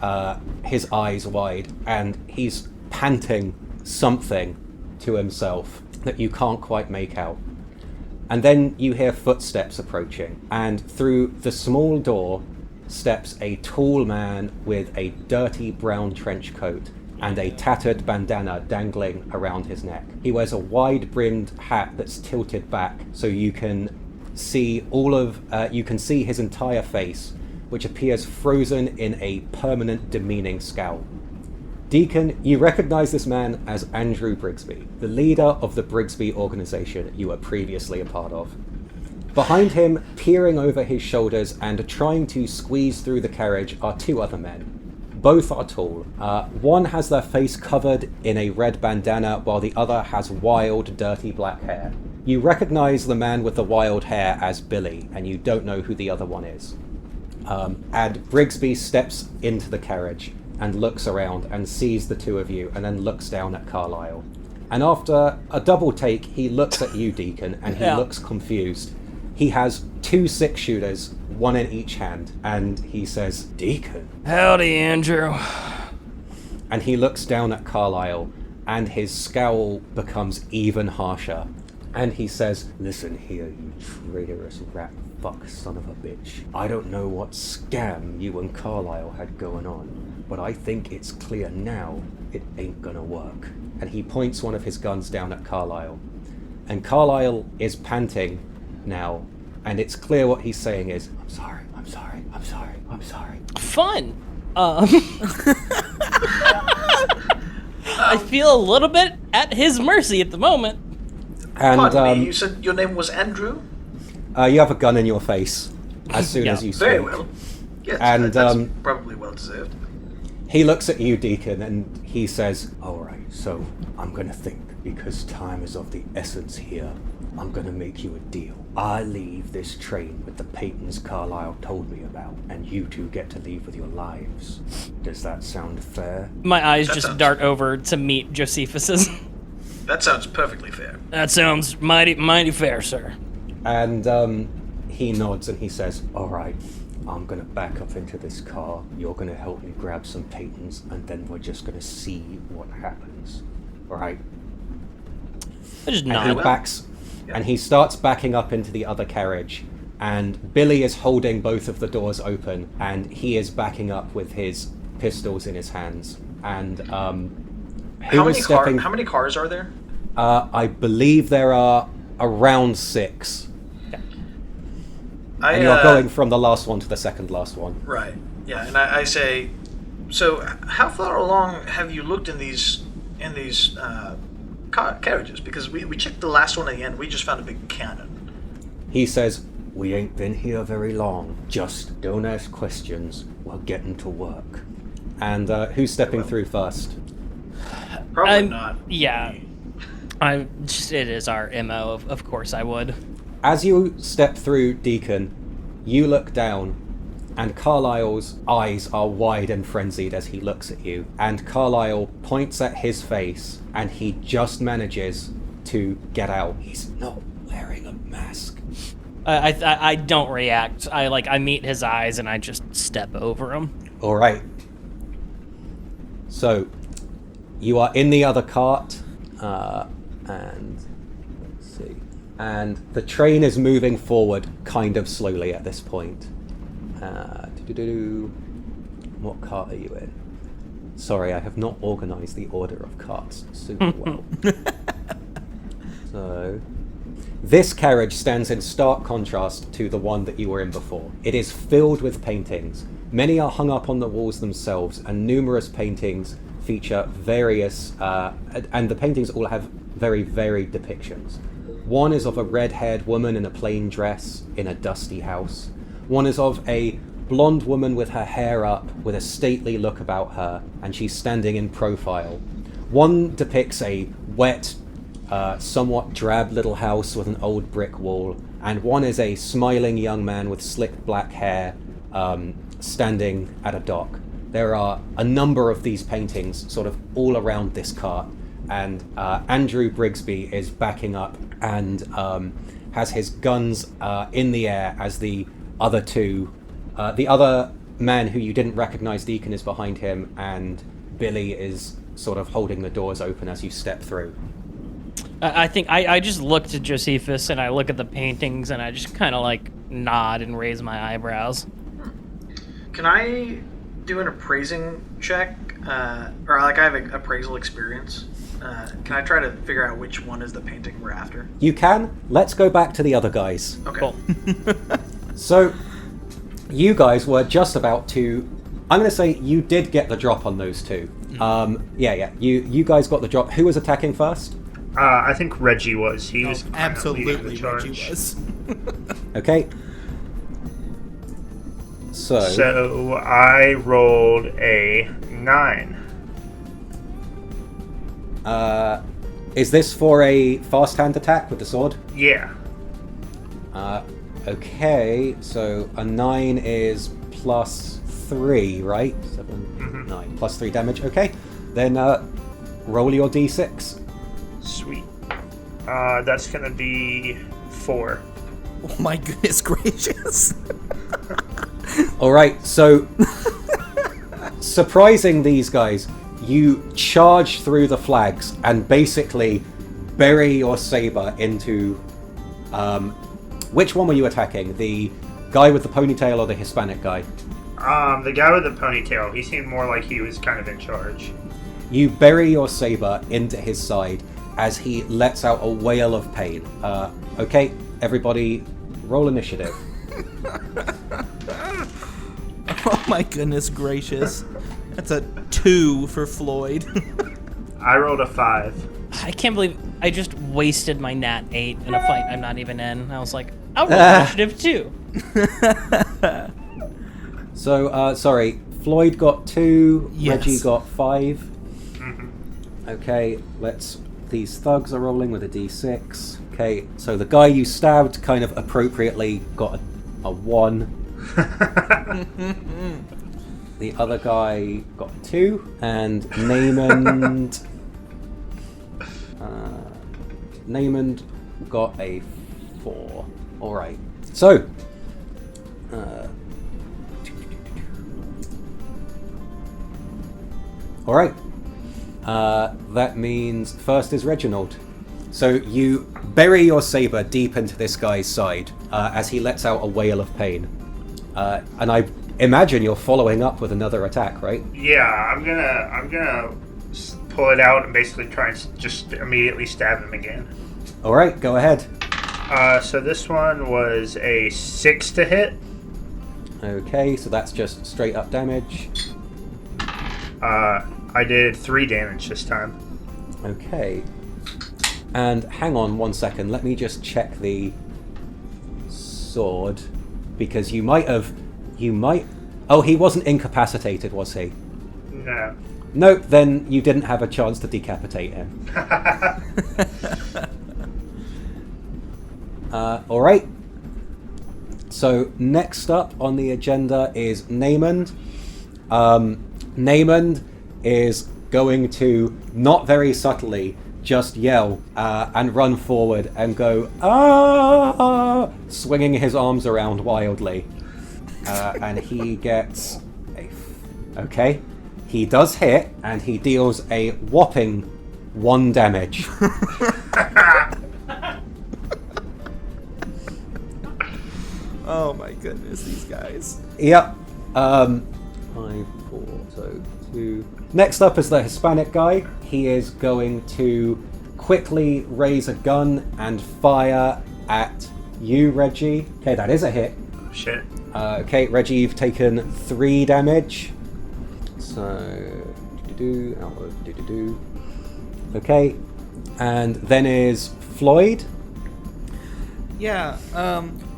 Speaker 4: his eyes wide, and he's panting something to himself that you can't quite make out. And then you hear footsteps approaching, and through the small door steps a tall man with a dirty brown trench coat and a tattered bandana dangling around his neck. He wears a wide-brimmed hat that's tilted back, so you can see his entire face, which appears frozen in a permanent demeaning scowl. Deacon, you recognize this man as Andrew Brigsby, the leader of the Brigsby organization you were previously a part of. Behind him, peering over his shoulders and trying to squeeze through the carriage, are two other men. Both are tall. One has their face covered in a red bandana, while the other has wild, dirty black hair. You recognize the man with the wild hair as Billy, and you don't know who the other one is. And Brigsby steps into the carriage and looks around and sees the two of you, and then looks down at Carlyle. And after a double take, he looks at you, Deacon, and he looks confused. He has 2 6-shooters, one in each hand, and he says, "Deacon."
Speaker 3: Howdy, Andrew.
Speaker 4: And he looks down at Carlyle, and his scowl becomes even harsher. And he says, "Listen here, you traitorous rat fuck son of a bitch. I don't know what scam you and Carlyle had going on, but I think it's clear now it ain't gonna work." And he points one of his guns down at Carlyle. And Carlyle is panting now, and it's clear what he's saying is, "I'm sorry, I'm sorry, I'm sorry, I'm sorry."
Speaker 3: Fun. I feel a little bit at his mercy at the moment.
Speaker 4: And
Speaker 1: Pardon me, you said your name was Andrew?
Speaker 4: you have a gun in your face as soon as you speak.
Speaker 1: Very well. Yes,
Speaker 4: And,
Speaker 1: that's probably well deserved.
Speaker 4: He looks at you, Deacon, and he says, "All right, so I'm gonna think, because time is of the essence here. I'm gonna make you a deal. I leave this train with the Peytons Carlyle told me about, and you two get to leave with your lives. Does that sound fair?"
Speaker 3: My eyes
Speaker 1: That
Speaker 3: just
Speaker 1: sounds-
Speaker 3: dart over to meet Josephus's.
Speaker 1: That sounds perfectly fair.
Speaker 3: That sounds mighty fair, sir.
Speaker 4: And he nods and he says, "All right, I'm gonna back up into this car. You're gonna help me grab some Peytons, and then we're just gonna see what happens. All right?"
Speaker 3: I just
Speaker 4: And
Speaker 3: nod.
Speaker 4: he
Speaker 1: well.
Speaker 4: backs, and he starts backing up into the other carriage, and Billy is holding both of the doors open, and he is backing up with his pistols in his hands. And
Speaker 1: How many cars are there?
Speaker 4: I believe there are around 6. And you're going from the last one to the second last one.
Speaker 1: Right. Yeah, and I say, so how far along have you looked in these carriages? Because we checked the last one again. We just found a big cannon.
Speaker 4: He says, We ain't been here very long. Just don't ask questions. We're getting to work. And who's stepping through first?
Speaker 1: Probably not.
Speaker 3: Yeah. It is our MO, of course I would.
Speaker 4: As you step through, Deacon, you look down, and Carlisle's eyes are wide and frenzied as he looks at you. And Carlisle points at his face, and he just manages to get out. He's not wearing a mask.
Speaker 3: I don't react. I meet his eyes and I just step over him.
Speaker 4: All right. So, you are in the other cart, and let's see. And the train is moving forward kind of slowly at this point. What cart are you in? Sorry, I have not organised the order of carts super well. So, this carriage stands in stark contrast to the one that you were in before. It is filled with paintings. Many are hung up on the walls themselves, and numerous paintings feature various, and the paintings all have very varied depictions. One is of a red-haired woman in a plain dress in a dusty house. One is of a blonde woman with her hair up, with a stately look about her, and she's standing in profile. One depicts a wet, somewhat drab little house with an old brick wall, and one is a smiling young man with slick black hair, standing at a dock. There are a number of these paintings sort of all around this cart, and Andrew Brigsby is backing up and has his guns in the air as the other two, the other man who you didn't recognize, Deacon, is behind him, and Billy is sort of holding the doors open as you step through.
Speaker 3: I think I just look to Josephus and I look at the paintings and I just kind of nod and raise my eyebrows.
Speaker 1: Can I do an appraising check? Or I have an appraisal experience. Can I try to figure out which one is the painting we're after?
Speaker 4: You can. Let's go back to the other guys.
Speaker 1: Okay.
Speaker 3: Cool.
Speaker 4: So, you guys were just about to... I'm going to say you did get the drop on those two. Yeah. You guys got the drop. Who was attacking first?
Speaker 5: I think Reggie was. He was
Speaker 2: Absolutely,
Speaker 5: leading the
Speaker 2: Reggie
Speaker 5: charge.
Speaker 2: was.
Speaker 4: Okay.
Speaker 5: So I rolled a 9.
Speaker 4: Is this for a fast hand attack with the sword?
Speaker 5: Yeah.
Speaker 4: Okay, so a 9 is plus 3, right? 7, 9, plus 3 damage. Okay, then roll your d6.
Speaker 5: Sweet. That's gonna be 4.
Speaker 2: Oh my goodness gracious.
Speaker 4: Alright, so surprising these guys, you charge through the flags and basically bury your saber into... which one were you attacking? The guy with the ponytail or the Hispanic guy?
Speaker 5: The guy with the ponytail, he seemed more like he was kind of in charge.
Speaker 4: You bury your saber into his side as he lets out a wail of pain. Okay, everybody, roll initiative.
Speaker 2: Oh my goodness gracious. That's a 2 for Floyd.
Speaker 5: I rolled a 5.
Speaker 3: I can't believe I just wasted my nat 8 in a fight I'm not even in. I was like, I'll roll initiative too.
Speaker 4: So, sorry, Floyd got 2,
Speaker 2: Yes.
Speaker 4: Reggie got 5. Okay, these thugs are rolling with a d6. Okay, so the guy you stabbed kind of appropriately got a 1. The other guy got 2, and Naaman got a 4. Alright, so alright, that means first is Reginald. So you bury your saber deep into this guy's side as he lets out a wail of pain. And I imagine you're following up with another attack, right?
Speaker 5: Yeah, I'm gonna pull it out and basically try and just immediately stab him again.
Speaker 4: All right, go ahead.
Speaker 5: So this one was a 6 to hit.
Speaker 4: Okay, so that's just straight up damage.
Speaker 5: I did 3 damage this time.
Speaker 4: Okay. And hang on one second, let me just check the sword because you might. Oh, he wasn't incapacitated, was he?
Speaker 5: No.
Speaker 4: Nope. Then you didn't have a chance to decapitate him. All right. So next up on the agenda is Naaman. Naaman is going to, not very subtly, just yell and run forward and go, "Ah!" swinging his arms around wildly. And he gets okay. He does hit, and he deals a whopping 1 damage.
Speaker 2: Oh my goodness, these guys.
Speaker 4: Yep. 5, 4, so 2. Next up is the Hispanic guy. He is going to quickly raise a gun and fire at you, Reggie. Okay, that is a hit.
Speaker 5: Oh, shit.
Speaker 4: Okay, Reggie, you've taken 3 damage. So, okay, and then is Floyd.
Speaker 2: Yeah,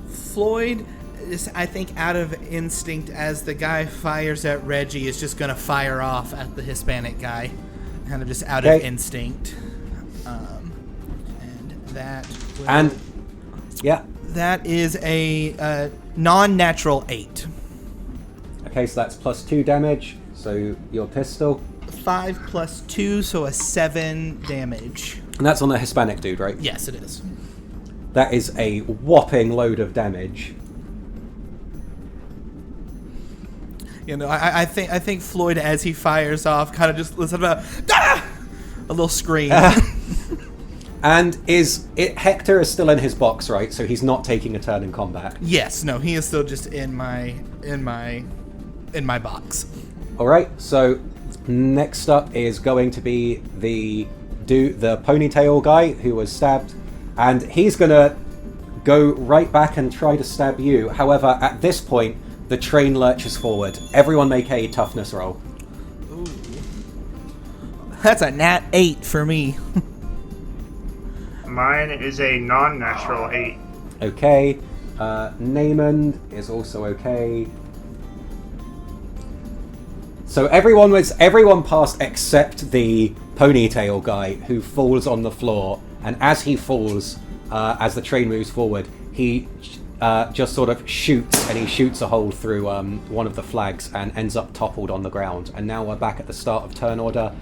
Speaker 2: Floyd is, I think, out of instinct as the guy fires at Reggie, is just going to fire off at the Hispanic guy. Kind of just out of instinct. And that will...
Speaker 4: And, yeah.
Speaker 2: That is a non-natural 8.
Speaker 4: Okay, so that's plus 2 damage. So your pistol.
Speaker 2: 5 plus 2, so a 7 damage.
Speaker 4: And that's on the Hispanic dude, right?
Speaker 2: Yes, it is.
Speaker 4: That is a whopping load of damage.
Speaker 2: You know, I think Floyd, as he fires off, kind of just listens to a little scream.
Speaker 4: And Hector is still in his box, right? So he's not taking a turn in combat.
Speaker 2: Yes, no, he is still just in my box.
Speaker 4: All right. So next up is going to be the ponytail guy who was stabbed, and he's gonna go right back and try to stab you. However, at this point, the train lurches forward. Everyone make a toughness roll.
Speaker 2: Ooh. That's a nat 8 for me.
Speaker 5: Mine is a non-natural 8.
Speaker 4: Okay. Naaman is also okay. So everyone passed except the ponytail guy, who falls on the floor, and as he falls, as the train moves forward, he just sort of shoots, and he shoots a hole through one of the flags and ends up toppled on the ground. And now we're back at the start of turn order,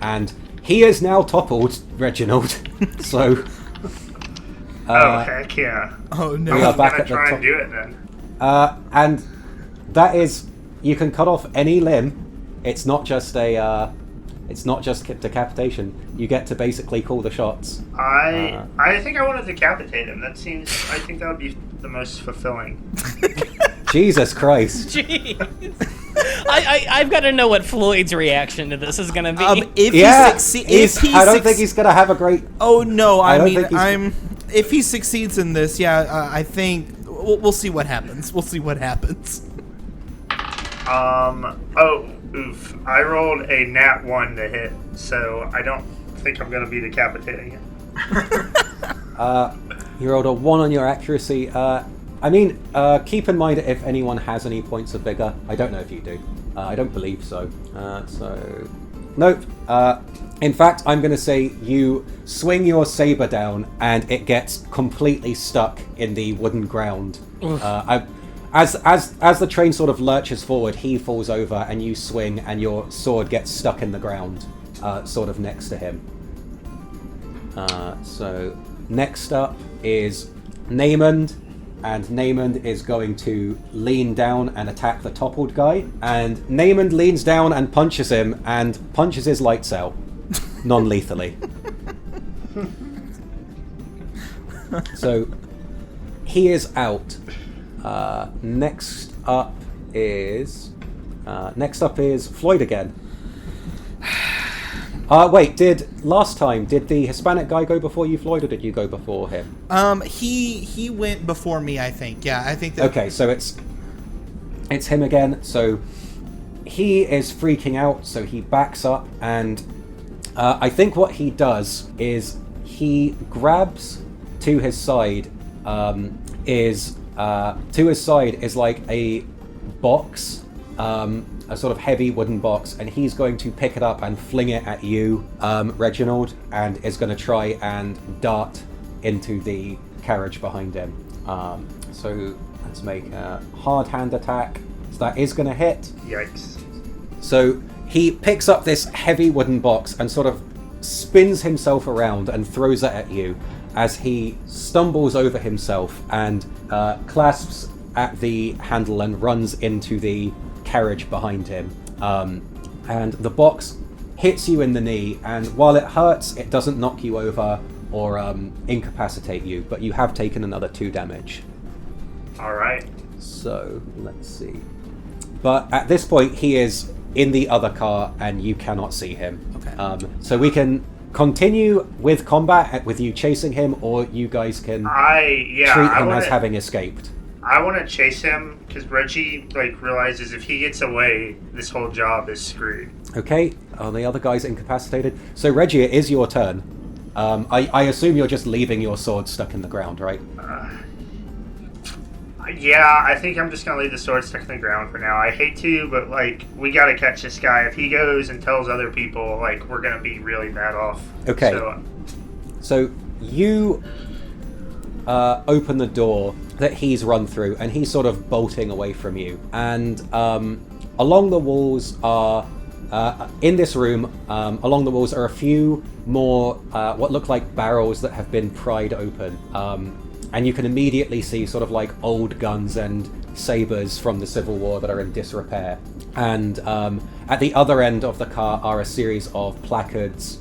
Speaker 4: and he is now toppled, Reginald. So
Speaker 5: Oh, heck yeah.
Speaker 2: Oh no.
Speaker 4: we are
Speaker 5: I'm
Speaker 4: back
Speaker 5: gonna
Speaker 4: at the
Speaker 5: try
Speaker 4: top.
Speaker 5: and do it then.
Speaker 4: And that is, you can cut off any limb. It's not just decapitation. You get to basically call the shots.
Speaker 5: I think I want to decapitate him. I think that would be the most fulfilling.
Speaker 4: Jesus Christ.
Speaker 3: Jeez. I've got to know what Floyd's reaction to this is going to be.
Speaker 4: I don't think he's going to have a great...
Speaker 2: Oh no,
Speaker 4: I
Speaker 2: if he succeeds in this, I think we'll see what happens. We'll see what happens.
Speaker 5: Oh, oof. I rolled a nat 1 to hit, so I don't think I'm going to be decapitating him.
Speaker 4: You rolled a 1 on your accuracy. Keep in mind if anyone has any points of vigor. I don't know if you do. I don't believe so. Nope. In fact, I'm going to say you swing your saber down and it gets completely stuck in the wooden ground. As the train sort of lurches forward, he falls over and you swing and your sword gets stuck in the ground, sort of next to him. So next up is Naaman, and Naaman is going to lean down and attack the toppled guy. And Naaman leans down and punches him, and punches his lights out, non-lethally. So he is out. Next up is Floyd again. Did the Hispanic guy go before you, Floyd, or did you go before him?
Speaker 2: He went before me, I think. Yeah, I think that.
Speaker 4: Okay, so it's him again. So he is freaking out, so he backs up, and I think what he does is he grabs to his side is to his side is like a box, a sort of heavy wooden box, and he's going to pick it up and fling it at you, Reginald, and is going to try and dart into the carriage behind him. So let's make a hard hand attack. So that is going to hit.
Speaker 5: Yikes.
Speaker 4: So he picks up this heavy wooden box and sort of spins himself around and throws it at you as he stumbles over himself and clasps at the handle and runs into the carriage behind him. And the box hits you in the knee, and while it hurts, it doesn't knock you over or incapacitate you, but you have taken another 2 damage.
Speaker 5: Alright.
Speaker 4: So, let's see. But at this point, he is in the other car, and you cannot see him.
Speaker 2: Okay.
Speaker 4: So we can continue with combat, with you chasing him, or you guys can treat him as having escaped.
Speaker 5: I want to chase him, because Reggie, realizes if he gets away, this whole job is screwed.
Speaker 4: Okay, are the other guys incapacitated? So, Reggie, it is your turn. I assume you're just leaving your sword stuck in the ground, right?
Speaker 5: Yeah, I think I'm just going to leave the sword stuck in the ground for now. I hate to, but, we got to catch this guy. If he goes and tells other people, we're going to be really bad off.
Speaker 4: Okay. So you open the door that he's run through, and he's sort of bolting away from you. And along the walls are... in this room, along the walls are a few more what look like barrels that have been pried open. And you can immediately see sort of old guns and sabers from the Civil War that are in disrepair. And at the other end of the car are a series of placards,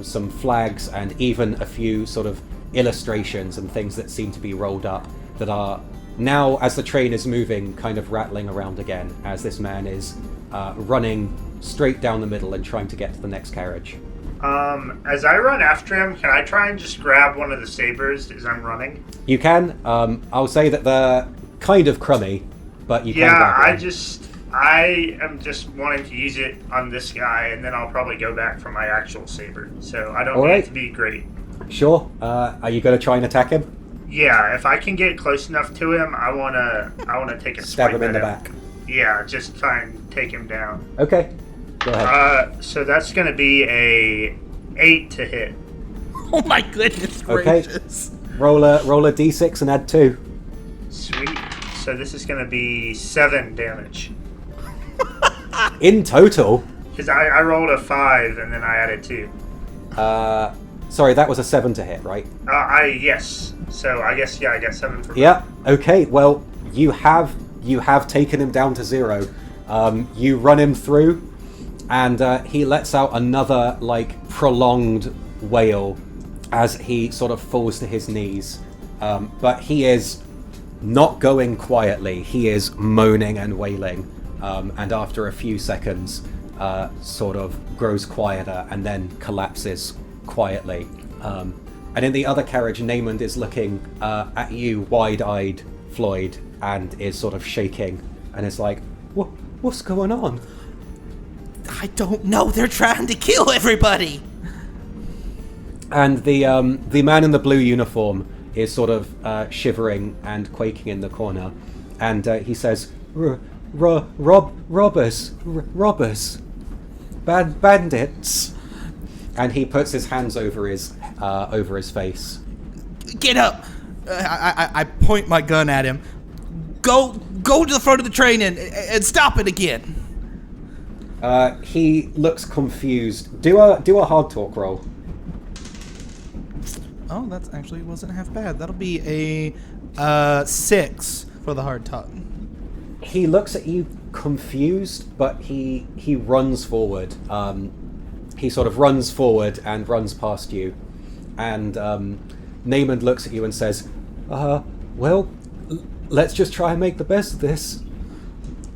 Speaker 4: some flags, and even a few sort of illustrations and things that seem to be rolled up that are now, as the train is moving, kind of rattling around again as this man is running straight down the middle and trying to get to the next carriage.
Speaker 5: As I run after him, can I try and just grab one of the sabers as I'm running?
Speaker 4: You can. I'll say that they're kind of crummy, but you can grab them.
Speaker 5: I am just wanting to use it on this guy, and then I'll probably go back for my actual saber. So I don't need it to be great.
Speaker 4: Sure. Are you going to try and attack him?
Speaker 5: Yeah, if I can get close enough to him, I wanna take a
Speaker 4: stab him in the
Speaker 5: him.
Speaker 4: back.
Speaker 5: Yeah, just try and take him down.
Speaker 4: Okay. Go ahead.
Speaker 5: So that's gonna be a 8 to hit.
Speaker 2: Oh my goodness gracious.
Speaker 4: Okay. Roll a d6 and add 2.
Speaker 5: Sweet. So this is gonna be 7 damage.
Speaker 4: In total?
Speaker 5: Because I rolled a 5 and then I added 2.
Speaker 4: Sorry, that was a 7 to hit, right?
Speaker 5: Yes. So I guess, I got 7 for...
Speaker 4: Yeah, okay, well, you have taken him down to 0. You run him through, and he lets out another, prolonged wail as he sort of falls to his knees. But he is not going quietly. He is moaning and wailing, and after a few seconds, sort of grows quieter and then collapses quietly. And in the other carriage, Naaman is looking at you, wide-eyed, Floyd, and is sort of shaking, and is like, what's going on?
Speaker 2: I don't know. They're trying to kill everybody.
Speaker 4: And the man in the blue uniform is sort of shivering and quaking in the corner, and he says, robbers, bandits. And he puts his hands over his face.
Speaker 2: Get up! I point my gun at him. Go to the front of the train and stop it again.
Speaker 4: He looks confused. Do a hard talk roll.
Speaker 2: Oh, that actually wasn't half bad. That'll be a 6 for the hard talk.
Speaker 4: He looks at you confused, but he runs forward. He sort of runs forward and runs past you. And Naaman looks at you and says, well, let's just try and make the best of this.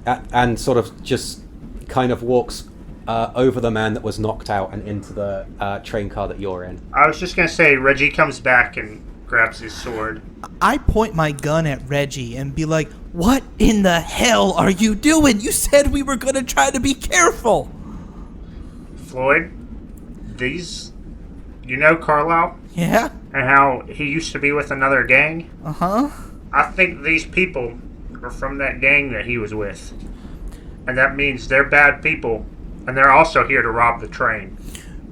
Speaker 4: And sort of just kind of walks over the man that was knocked out and into the train car that you're in.
Speaker 5: I was just going to say, Reggie comes back and grabs his sword.
Speaker 2: I point my gun at Reggie and be like, what in the hell are you doing? You said we were going to try to be careful.
Speaker 5: Floyd, you know Carlisle?
Speaker 2: Yeah?
Speaker 5: And how he used to be with another gang?
Speaker 2: Uh-huh.
Speaker 5: I think these people are from that gang that he was with. And that means they're bad people, and they're also here to rob the train.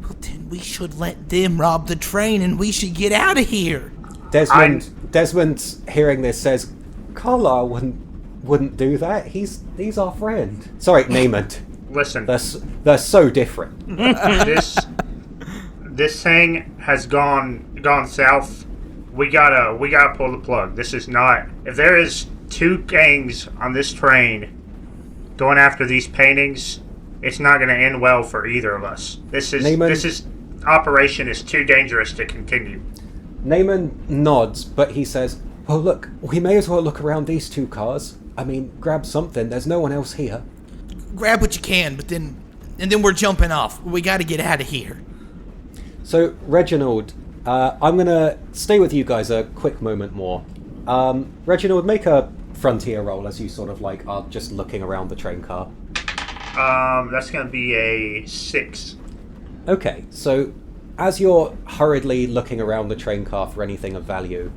Speaker 2: Well, then we should let them rob the train and we should get out of here.
Speaker 4: Desmond, hearing this, says, Carlisle wouldn't do that. He's our friend. Sorry, Naaman.
Speaker 5: Listen.
Speaker 4: They're so different.
Speaker 5: This thing has gone south. We gotta pull the plug. This is not. If there is 2 gangs on this train going after these paintings, it's not going to end well for either of us. This operation is too dangerous to continue.
Speaker 4: Naaman nods, but he says, well, look, we may as well look around these 2 cars. I mean, grab something. There's no one else here.
Speaker 2: Grab what you can, and then we're jumping off. We got to get out of here.
Speaker 4: So, Reginald, I'm going to stay with you guys a quick moment more. Reginald, make a frontier roll as you sort of like are just looking around the train car.
Speaker 5: That's going to be a 6.
Speaker 4: Okay, so as you're hurriedly looking around the train car for anything of value,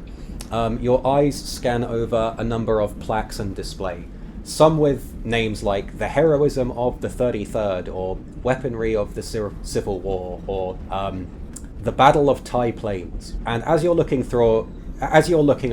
Speaker 4: your eyes scan over a number of plaques and display. Some with names like the heroism of the 33rd, or weaponry of the Civil War, or the Battle of Tai Plains. And as you're looking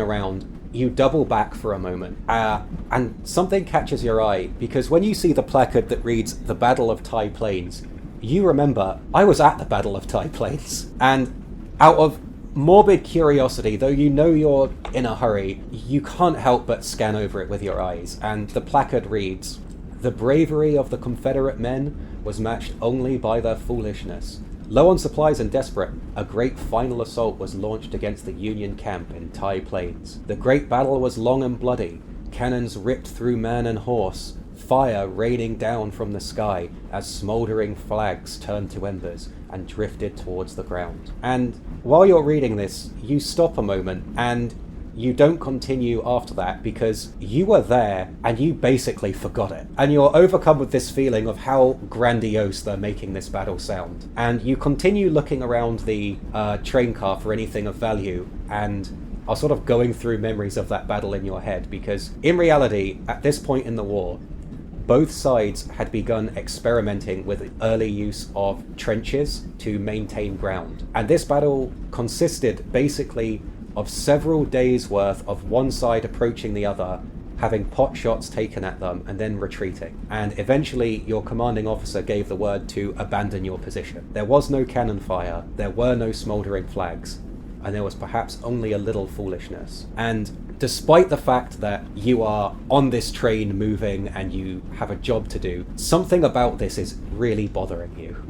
Speaker 4: around, you double back for a moment, and something catches your eye, because when you see the placard that reads the Battle of Tai Plains, you remember, I was at the Battle of Tai Plains. And out of morbid curiosity, though you know you're in a hurry, you can't help but scan over it with your eyes. And the placard reads, the bravery of the Confederate men was matched only by their foolishness. Low on supplies and desperate, a great final assault was launched against the Union camp in Tai Plains. The great battle was long and bloody. Cannons ripped through man and horse, fire raining down from the sky as smouldering flags turned to embers and drifted towards the ground. And while you're reading this, you stop a moment and you don't continue after that, because you were there and you basically forgot it. And you're overcome with this feeling of how grandiose they're making this battle sound. And you continue looking around the train car for anything of value, and are sort of going through memories of that battle in your head, because in reality, at this point in the war, both sides had begun experimenting with early use of trenches to maintain ground. And this battle consisted basically of several days' worth of one side approaching the other, having pot shots taken at them, and then retreating. And eventually your commanding officer gave the word to abandon your position. There was no cannon fire, there were no smouldering flags, and there was perhaps only a little foolishness. And despite the fact that you are on this train moving and you have a job to do, something about this is really bothering you.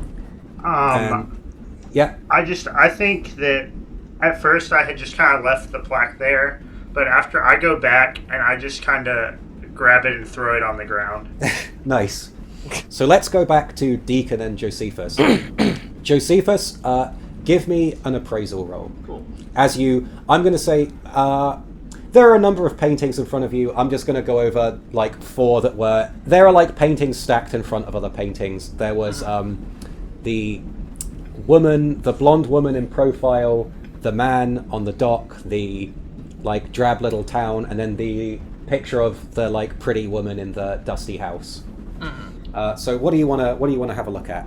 Speaker 4: Yeah.
Speaker 5: I think that at first I had just kind of left the plaque there, but after I go back and I just kind of grab it and throw it on the ground.
Speaker 4: Nice. So let's go back to Deacon and Josephus. Josephus, give me an appraisal roll.
Speaker 1: Cool.
Speaker 4: I'm going to say, there are a number of paintings in front of you. I'm just going to go over like 4 that were... There are like paintings stacked in front of other paintings. There was the blonde woman in profile, the man on the dock, the like drab little town, and then the picture of the like pretty woman in the dusty house. Mm-hmm. So what do you want to have a look at?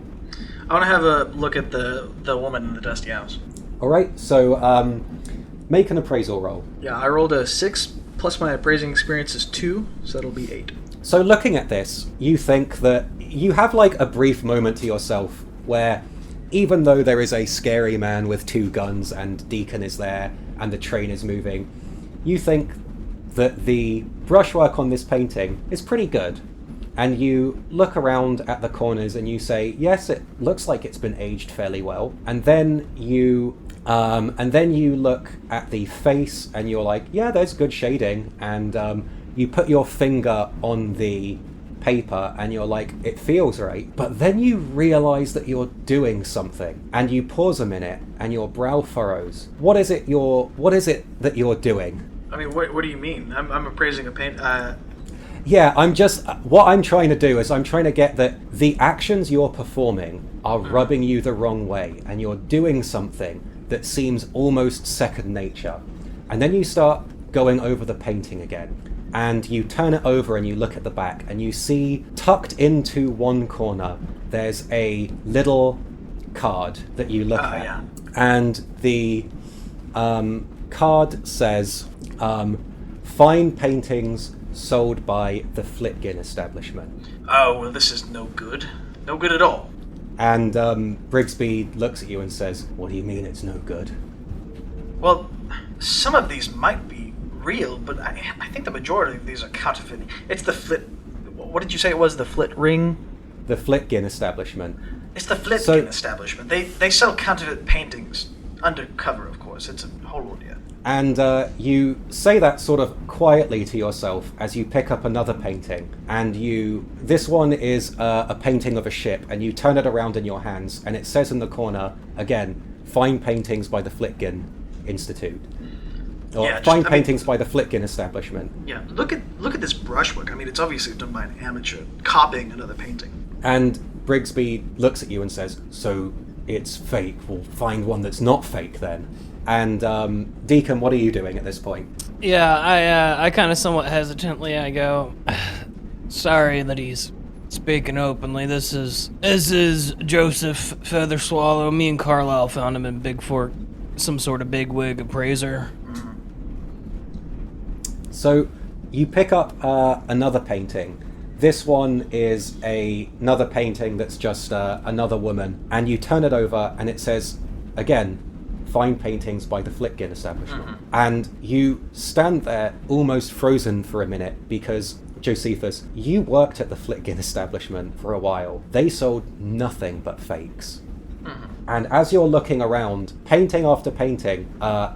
Speaker 1: I want to have a look at the woman in the dusty house.
Speaker 4: All right. So make an appraisal roll.
Speaker 1: Yeah, I rolled a 6 plus my appraising experience is 2, so that'll be 8.
Speaker 4: So looking at this, you think that you have like a brief moment to yourself where, even though there is a scary man with 2 guns and Deacon is there and the train is moving, you think that the brushwork on this painting is pretty good. And you look around at the corners and you say, yes, it looks like it's been aged fairly well. And then you look at the face and you're like, yeah, there's good shading. And you put your finger on the paper and you're like, it feels right. But then you realize that you're doing something, and you pause a minute and your brow furrows. What is it that you're doing?
Speaker 1: I mean, what do you mean? I'm appraising a paint.
Speaker 4: Yeah, what I'm trying to do is I'm trying to get that the actions you're performing are rubbing you the wrong way, and you're doing something that seems almost second nature. And then you start going over the painting again. And you turn it over and you look at the back, and you see tucked into one corner, there's a little card that you look at.
Speaker 1: Yeah.
Speaker 4: And the card says, fine paintings sold by the Flitgin establishment.
Speaker 1: Oh, well, this is no good. No good at all.
Speaker 4: And Brigsby looks at you and says, what do you mean it's no good?
Speaker 1: Well, some of these might be real, but I think the majority of these are counterfeit. It's the Flit... What did you say it was? The Flit Ring?
Speaker 4: The Flitgin establishment.
Speaker 1: It's the Flitgin establishment. They sell counterfeit paintings. Undercover, of course. It's a whole ordeal.
Speaker 4: And you say that sort of quietly to yourself as you pick up another painting. And this one is a painting of a ship, and you turn it around in your hands, and it says in the corner, again, fine paintings by the Flitgin Institute. Or paintings by the Flitgin establishment.
Speaker 1: Yeah, look at this brushwork. I mean, it's obviously done by an amateur, copying another painting.
Speaker 4: And Brigsby looks at you and says, so it's fake. We'll find one that's not fake then. And Deacon, what are you doing at this point?
Speaker 3: Yeah, I kind of somewhat hesitantly, I go, sorry that he's speaking openly. This is Joseph Featherswallow. Me and Carlisle found him in Big Fork, some sort of bigwig appraiser.
Speaker 4: So you pick up another painting. This one is another painting that's just another woman, and you turn it over and it says, again, fine paintings by the Flitgin establishment. And you stand there almost frozen for a minute because, Josephus, you worked at the Flitgin establishment for a while. They sold nothing but fakes. And as you're looking around, painting after painting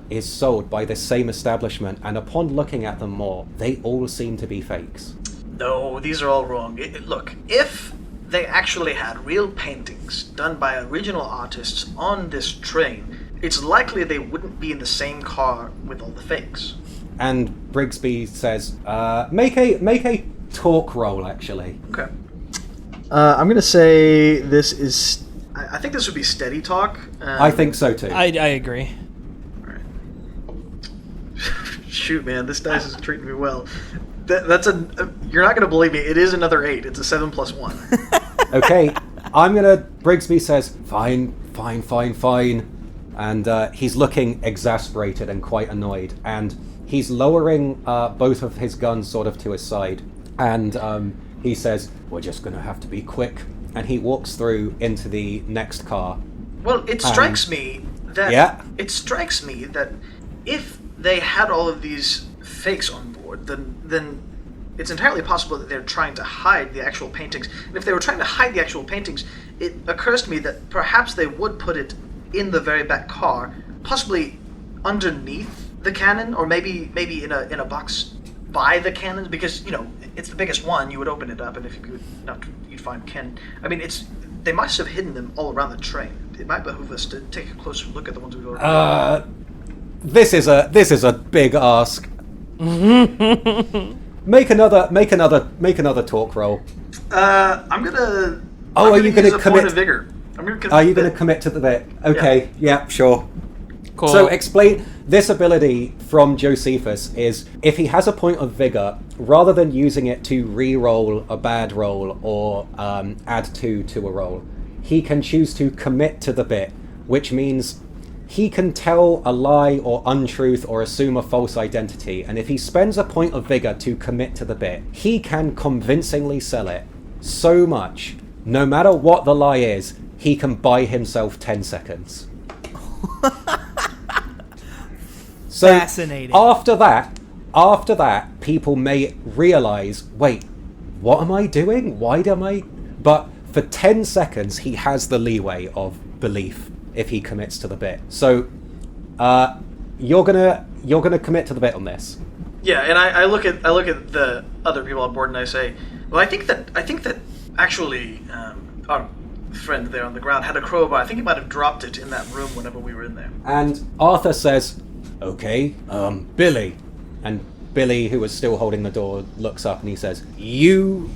Speaker 4: is sold by this same establishment, and upon looking at them more, they all seem to be fakes.
Speaker 1: No, these are all wrong. Look, if they actually had real paintings done by original artists on this train, it's likely they wouldn't be in the same car with all the fakes.
Speaker 4: And Brigsby says, make a talk roll, actually.
Speaker 1: Okay. I'm going to say this is... I think this would be steady talk.
Speaker 4: I think so too.
Speaker 3: I agree.
Speaker 1: All right. Shoot, man, this dice is treating me well. That's you're not going to believe me. It is another 8. It's a 7 plus 1.
Speaker 4: Okay, Brigsby says, fine. And he's looking exasperated and quite annoyed. And he's lowering both of his guns sort of to his side. And he says, we're just going to have to be quick. And he walks through into the next car.
Speaker 1: Well, it strikes me that...
Speaker 4: Yeah?
Speaker 1: It strikes me that if they had all of these fakes on board, then it's entirely possible that they're trying to hide the actual paintings. And if they were trying to hide the actual paintings, it occurs to me that perhaps they would put it in the very back car, possibly underneath the cannon, or maybe in a box by the cannons, because it's the biggest one. You would open it up, and if you'd find cannon. I mean, they must have hidden them all around the train. It might behoove us to take a closer look at the ones we've already.
Speaker 4: This is a big ask. Make another talk roll.
Speaker 1: I'm gonna.
Speaker 4: Oh, are you gonna commit?
Speaker 1: Point of vigor.
Speaker 4: Are you gonna commit to the bit? Okay, yeah, sure.
Speaker 3: Cool.
Speaker 4: So explain this ability from Josephus is if he has a point of vigor, rather than using it to re-roll a bad roll or add 2 to a roll, he can choose to commit to the bit, which means he can tell a lie or untruth or assume a false identity, and if he spends a point of vigor to commit to the bit, he can convincingly sell it so much, no matter what the lie is, he can buy himself 10 seconds. So
Speaker 2: fascinating.
Speaker 4: After that, people may realize, wait, what am I doing? Why am I... But for 10 seconds, he has the leeway of belief if he commits to the bit. So you're gonna commit to the bit on this.
Speaker 1: Yeah, and I look at the other people on board and I say, well, I think that actually our friend there on the ground had a crowbar. I think he might have dropped it in that room whenever we were in there.
Speaker 4: And Arthur says, okay, Billy. And Billy, who was still holding the door, looks up and he says, you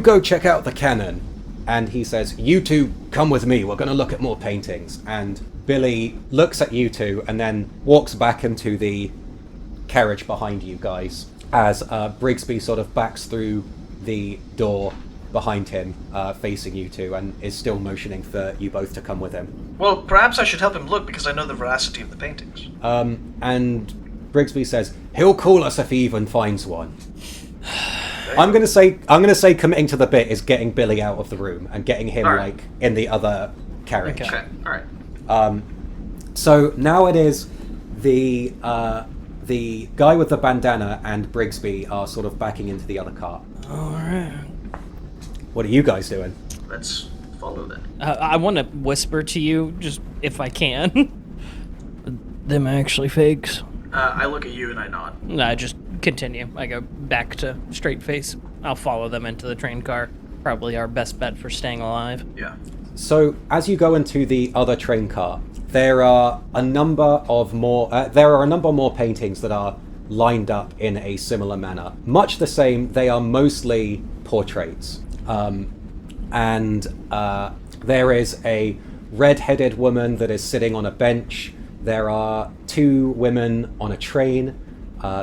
Speaker 4: go check out the cannon. And he says, you two come with me, we're going to look at more paintings. And Billy looks at you two and then walks back into the carriage behind you guys as Brigsby sort of backs through the door behind him, facing you two, and is still motioning for you both to come with him.
Speaker 1: Well, perhaps I should help him look because I know the veracity of the paintings.
Speaker 4: And Brigsby says he'll call us if he even finds one. I'm gonna say committing to the bit is getting Billy out of the room and getting him like in the other carriage.
Speaker 1: Okay, all right.
Speaker 4: So now it is the guy with the bandana and Brigsby are sort of backing into the other car.
Speaker 3: All right.
Speaker 4: What are you guys doing?
Speaker 1: Let's follow them.
Speaker 3: I want to whisper to you, just if I can. Them actually fakes.
Speaker 1: I look at you and I nod.
Speaker 3: No, just continue. I go back to straight face. I'll follow them into the train car. Probably our best bet for staying alive.
Speaker 1: Yeah.
Speaker 4: So as you go into the other train car, there are a number more paintings that are lined up in a similar manner. Much the same, they are mostly portraits. And there is a red-headed woman that is sitting on a bench. There are 2 women on a train.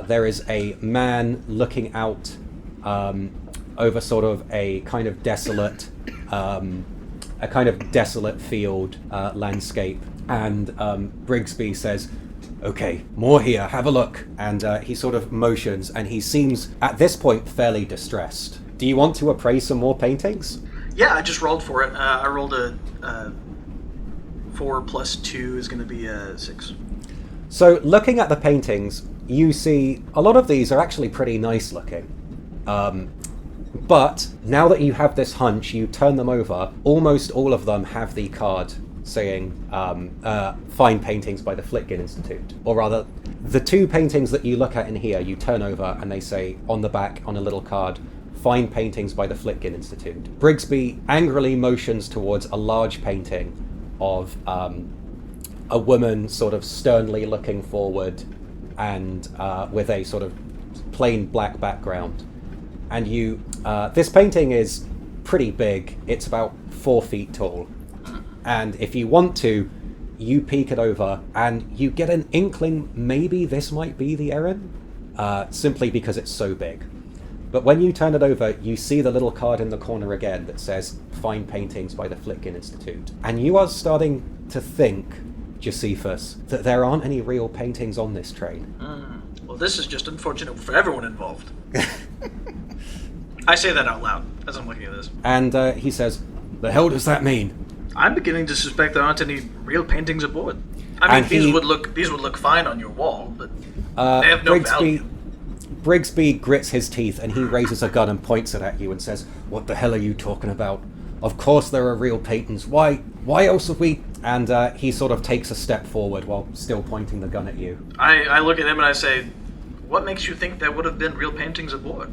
Speaker 4: There is a man looking out over sort of a kind of desolate field landscape. And Brigsby says, "Okay, more here, have a look." And he sort of motions, and he seems, at this point, fairly distressed. Do you want to appraise some more paintings?
Speaker 1: Yeah, I just rolled for it. I rolled a 4 plus 2 is going to be a 6.
Speaker 4: So, looking at the paintings, you see a lot of these are actually pretty nice looking. But now that you have this hunch, you turn them over. Almost all of them have the card saying fine paintings by the Flitkin Institute. Or rather, the 2 paintings that you look at in here, you turn over and they say on the back on a little card, fine paintings by the Flitkin Institute. Brigsby angrily motions towards a large painting of a woman sort of sternly looking forward and with a sort of plain black background. And this painting is pretty big. It's about 4 feet tall. And if you want to, you peek it over and you get an inkling maybe this might be the Erin, simply because it's so big. But when you turn it over, you see the little card in the corner again that says fine paintings by the Flitkin Institute. And you are starting to think, Josephus, that there aren't any real paintings on this train.
Speaker 1: Well, this is just unfortunate for everyone involved. I say that out loud as I'm looking at this.
Speaker 4: And he says, "The hell does that mean?"
Speaker 1: I'm beginning to suspect there aren't any real paintings aboard. I mean, these would look fine on your wall, but they have no value.
Speaker 4: Brigsby grits his teeth and he raises a gun and points it at you and says, "What the hell are you talking about? Of course there are real paintings. Why else would we?" And he sort of takes a step forward while still pointing the gun at you.
Speaker 1: I look at him and I say, "What makes you think there would have been real paintings aboard?"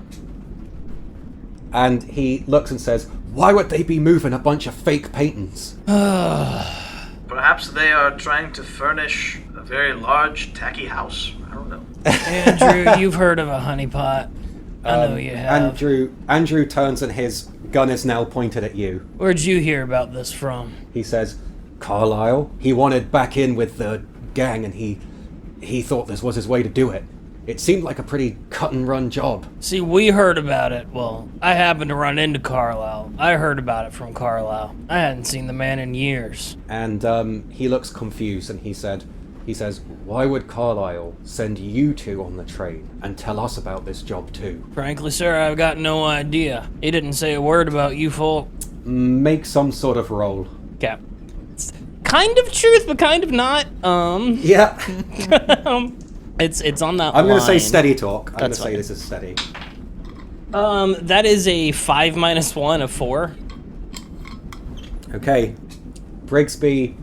Speaker 4: And he looks and says, "Why would they be moving a bunch of fake paintings?"
Speaker 1: Perhaps they are trying to furnish a very large, tacky house. I don't know.
Speaker 3: Andrew, you've heard of a honeypot. I know you have.
Speaker 4: Andrew turns and his gun is now pointed at you.
Speaker 3: Where'd you hear about this from?
Speaker 4: He says, "Carlisle. He wanted back in with the gang and he thought this was his way to do it. It seemed like a pretty cut-and-run job."
Speaker 3: See, we heard about it. Well, I happened to run into Carlisle. I heard about it from Carlisle. I hadn't seen the man in years.
Speaker 4: And he looks confused and he says, "Why would Carlisle send you 2 on the train and tell us about this job too?"
Speaker 3: Frankly, sir, I've got no idea. He didn't say a word about you folk.
Speaker 4: Make some sort of roll.
Speaker 3: Okay. It's kind of truth, but kind of not.
Speaker 4: Yeah.
Speaker 3: It's on that
Speaker 4: I'm
Speaker 3: line.
Speaker 4: going to say steady talk. I'm going to
Speaker 3: That's
Speaker 4: say
Speaker 3: fine.
Speaker 4: this is steady.
Speaker 3: That is a 5 minus 1 of 4.
Speaker 4: Okay. Brigsby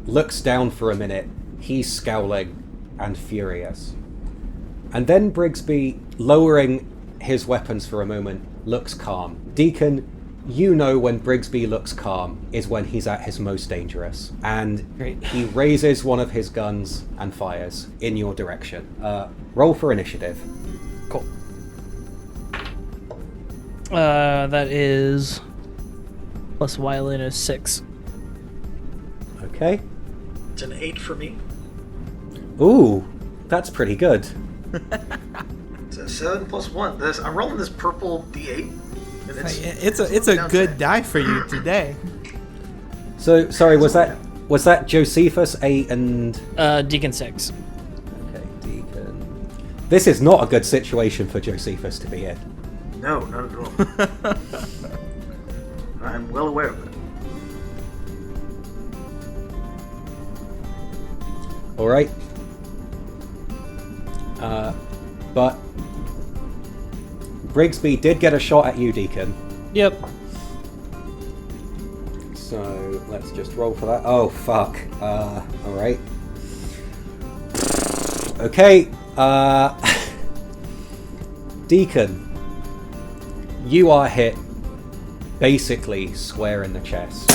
Speaker 4: looks down for a minute. He's scowling and furious. And then Brigsby, lowering his weapons for a moment, looks calm. Deacon, you know when Brigsby looks calm is when he's at his most dangerous. And
Speaker 3: Great.
Speaker 4: he raises one of his guns and fires in your direction. Roll for initiative.
Speaker 3: Cool. That is plus violin is 6.
Speaker 4: Okay.
Speaker 1: It's an 8 for me.
Speaker 4: Ooh, That's pretty good.
Speaker 1: It's a 7 plus 1. I'm rolling this purple D8. And
Speaker 2: It's a good die for you today.
Speaker 4: So, sorry, was that Josephus 8 and...
Speaker 3: Deacon 6.
Speaker 4: Okay, Deacon... This is not a good situation for Josephus to be in.
Speaker 1: No, not at all. I'm well aware of it.
Speaker 4: Alright. But Brigsby did get a shot at you, Deacon.
Speaker 3: Yep.
Speaker 4: So let's just roll for that. Oh, fuck. Alright. Okay. Deacon, you are hit basically square in the chest.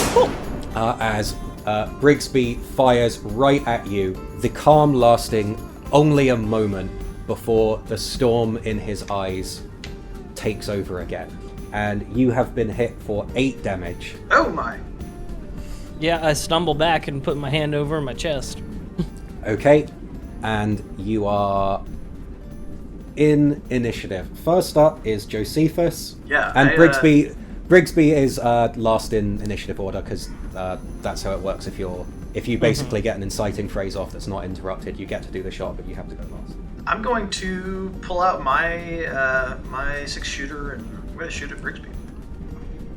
Speaker 4: As Brigsby fires right at you, the calm lasting only a moment before the storm in his eyes takes over again. And you have been hit for 8 damage.
Speaker 1: Oh my!
Speaker 3: Yeah, I stumble back and put my hand over my chest.
Speaker 4: Okay, and you are in initiative. First up is Josephus.
Speaker 1: Yeah,
Speaker 4: and Brigsby is last in initiative order because that's how it works. If you basically get an inciting phrase off that's not interrupted, you get to do the shot, but you have to go last.
Speaker 1: I'm going to pull out my my 6-shooter and I'm going to shoot at Brigsby.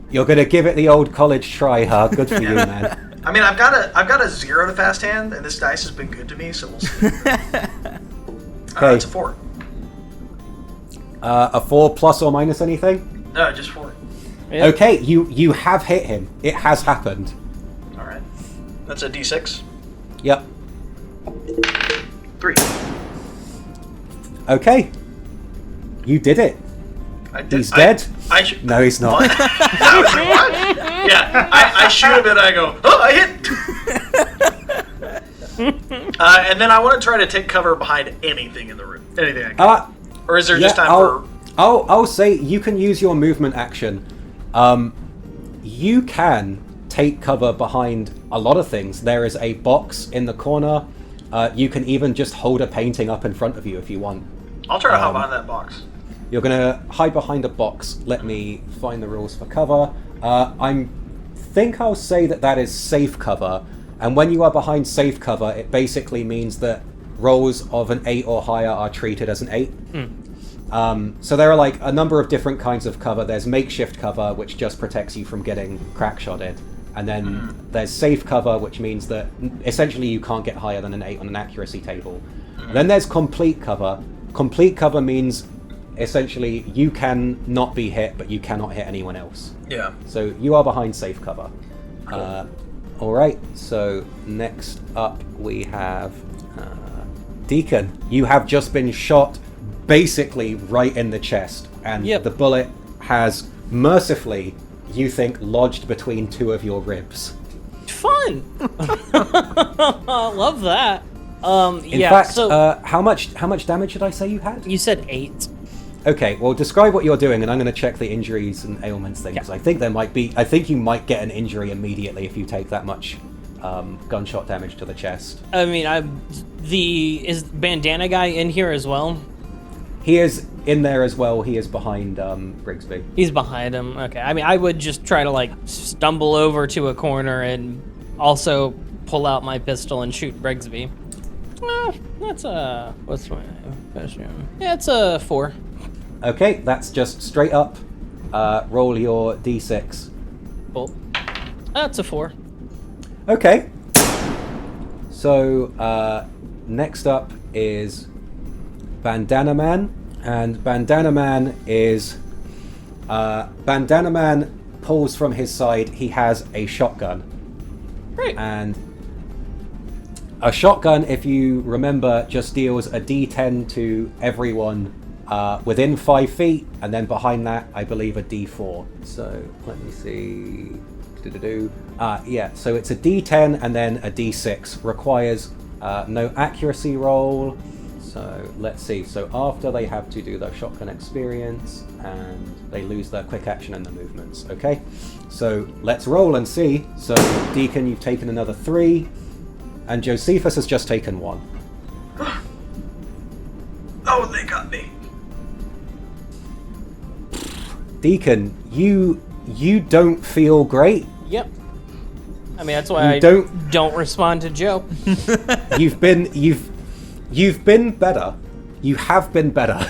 Speaker 4: You're going to give it the old college try, huh? Good for you, man.
Speaker 1: I mean, I've got a 0 to fast hand, and this dice has been good to me, so we'll see.
Speaker 4: Okay.
Speaker 1: It's a 4.
Speaker 4: A 4 plus or minus anything?
Speaker 1: No, just 4.
Speaker 3: Yeah.
Speaker 4: Okay, you have hit him. It has happened.
Speaker 1: All right. That's a D6.
Speaker 4: Yep.
Speaker 1: 3.
Speaker 4: Okay. You did it. He's dead? No, he's not.
Speaker 1: What? What? Yeah, I shoot him and I go, oh, I hit! And then I want to try to take cover behind anything in the room. Anything I can. Or is there just time for...
Speaker 4: I'll say you can use your movement action. You can take cover behind a lot of things. There is a box in the corner. You can even just hold a painting up in front of you if you want.
Speaker 1: I'll try to hide behind that box.
Speaker 4: You're going to hide behind a box. Let me find the rules for cover. I think I'll say that is safe cover. And when you are behind safe cover, it basically means that rolls of an 8 or higher are treated as an 8. So there are like a number of different kinds of cover. There's makeshift cover, which just protects you from getting crack-shotted. And then there's safe cover, which means that essentially you can't get higher than an 8 on an accuracy table. And then there's complete cover. Complete cover means essentially you can not be hit, but you cannot hit anyone else.
Speaker 1: Yeah.
Speaker 4: So you are behind safe cover. Cool. Alright, so next up we have Deacon. You have just been shot basically right in the chest, and the bullet has mercifully, you think, lodged between 2 of your ribs.
Speaker 3: Fun! Love that.
Speaker 4: In fact, how much damage did I say you had?
Speaker 3: You said 8.
Speaker 4: Okay, well, describe what you're doing, and I'm going to check the injuries and ailments thing, because I think I think you might get an injury immediately if you take that much gunshot damage to the chest.
Speaker 3: I mean, is Bandana Guy in here as well?
Speaker 4: He is in there as well. He is behind Brigsby.
Speaker 3: He's behind him. Okay. I mean, I would just try to stumble over to a corner and also pull out my pistol and shoot Brigsby. That's what's my question? Yeah, it's a 4.
Speaker 4: Okay, that's just straight up. Roll your d6.
Speaker 3: Cool. That's a 4.
Speaker 4: Okay. So next up is Bandana Man, and Bandana Man is Bandana Man pulls from his side. He has a shotgun.
Speaker 3: Great.
Speaker 4: And a shotgun, if you remember, just deals a d10 to everyone within 5 feet, and then behind that, I believe, a d4. So let me see. So it's a d10 and then a d6. Requires no accuracy roll. So let's see. So after they have to do their shotgun experience, and they lose their quick action and the movements. Okay. So let's roll and see. So Deacon, you've taken another 3. And Josephus has just taken 1. Deacon, you don't feel great.
Speaker 3: Yep. I mean, that's why don't respond to Joe.
Speaker 4: You've been better. You have been better.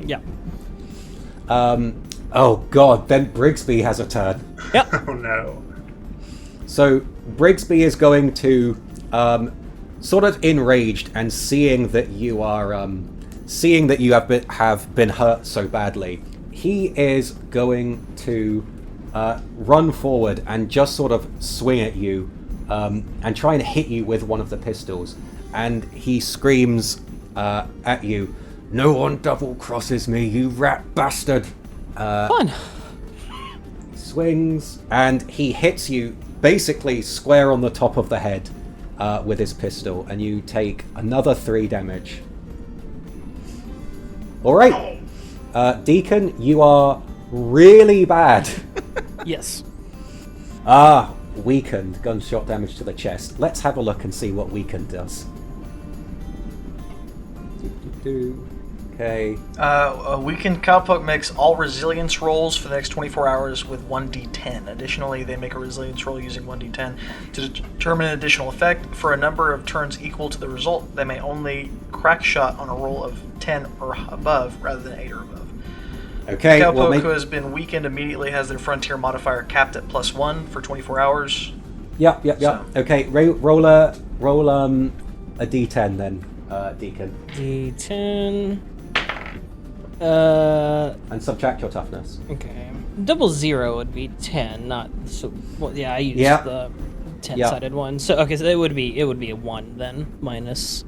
Speaker 3: Yeah.
Speaker 4: Oh God, then Brigsby has a turn.
Speaker 3: Yep.
Speaker 5: Oh no.
Speaker 4: So Brigsby is going to, sort of enraged and seeing that you have been hurt so badly, he is going to run forward and just sort of swing at you and try and hit you with one of the pistols. And he screams at you, "No one double crosses me, you rat bastard!"
Speaker 3: Fun.
Speaker 4: Swings and he hits you basically square on the top of the head with his pistol, and you take another 3 damage. All right, Deacon, you are really bad.
Speaker 3: Yes.
Speaker 4: Weakened, gunshot damage to the chest. Let's have a look and see what weakened does. Okay.
Speaker 1: A weakened cowpoke makes all resilience rolls for the next 24 hours with 1d10. Additionally, they make a resilience roll using 1d10 to determine an additional effect. For a number of turns equal to the result, they may only crack shot on a roll of 10 or above rather than 8 or above.
Speaker 4: Okay.
Speaker 1: The cowpoke who has been weakened immediately has their frontier modifier capped at +1 for 24 hours.
Speaker 4: Yep.
Speaker 1: So.
Speaker 4: Okay, roll a d10 then, Deacon.
Speaker 3: D10.
Speaker 4: And subtract your toughness.
Speaker 3: Okay. 00 would be 10, not so. Well, yeah, I used the 10-sided one. So okay, so it would be a 1 then minus.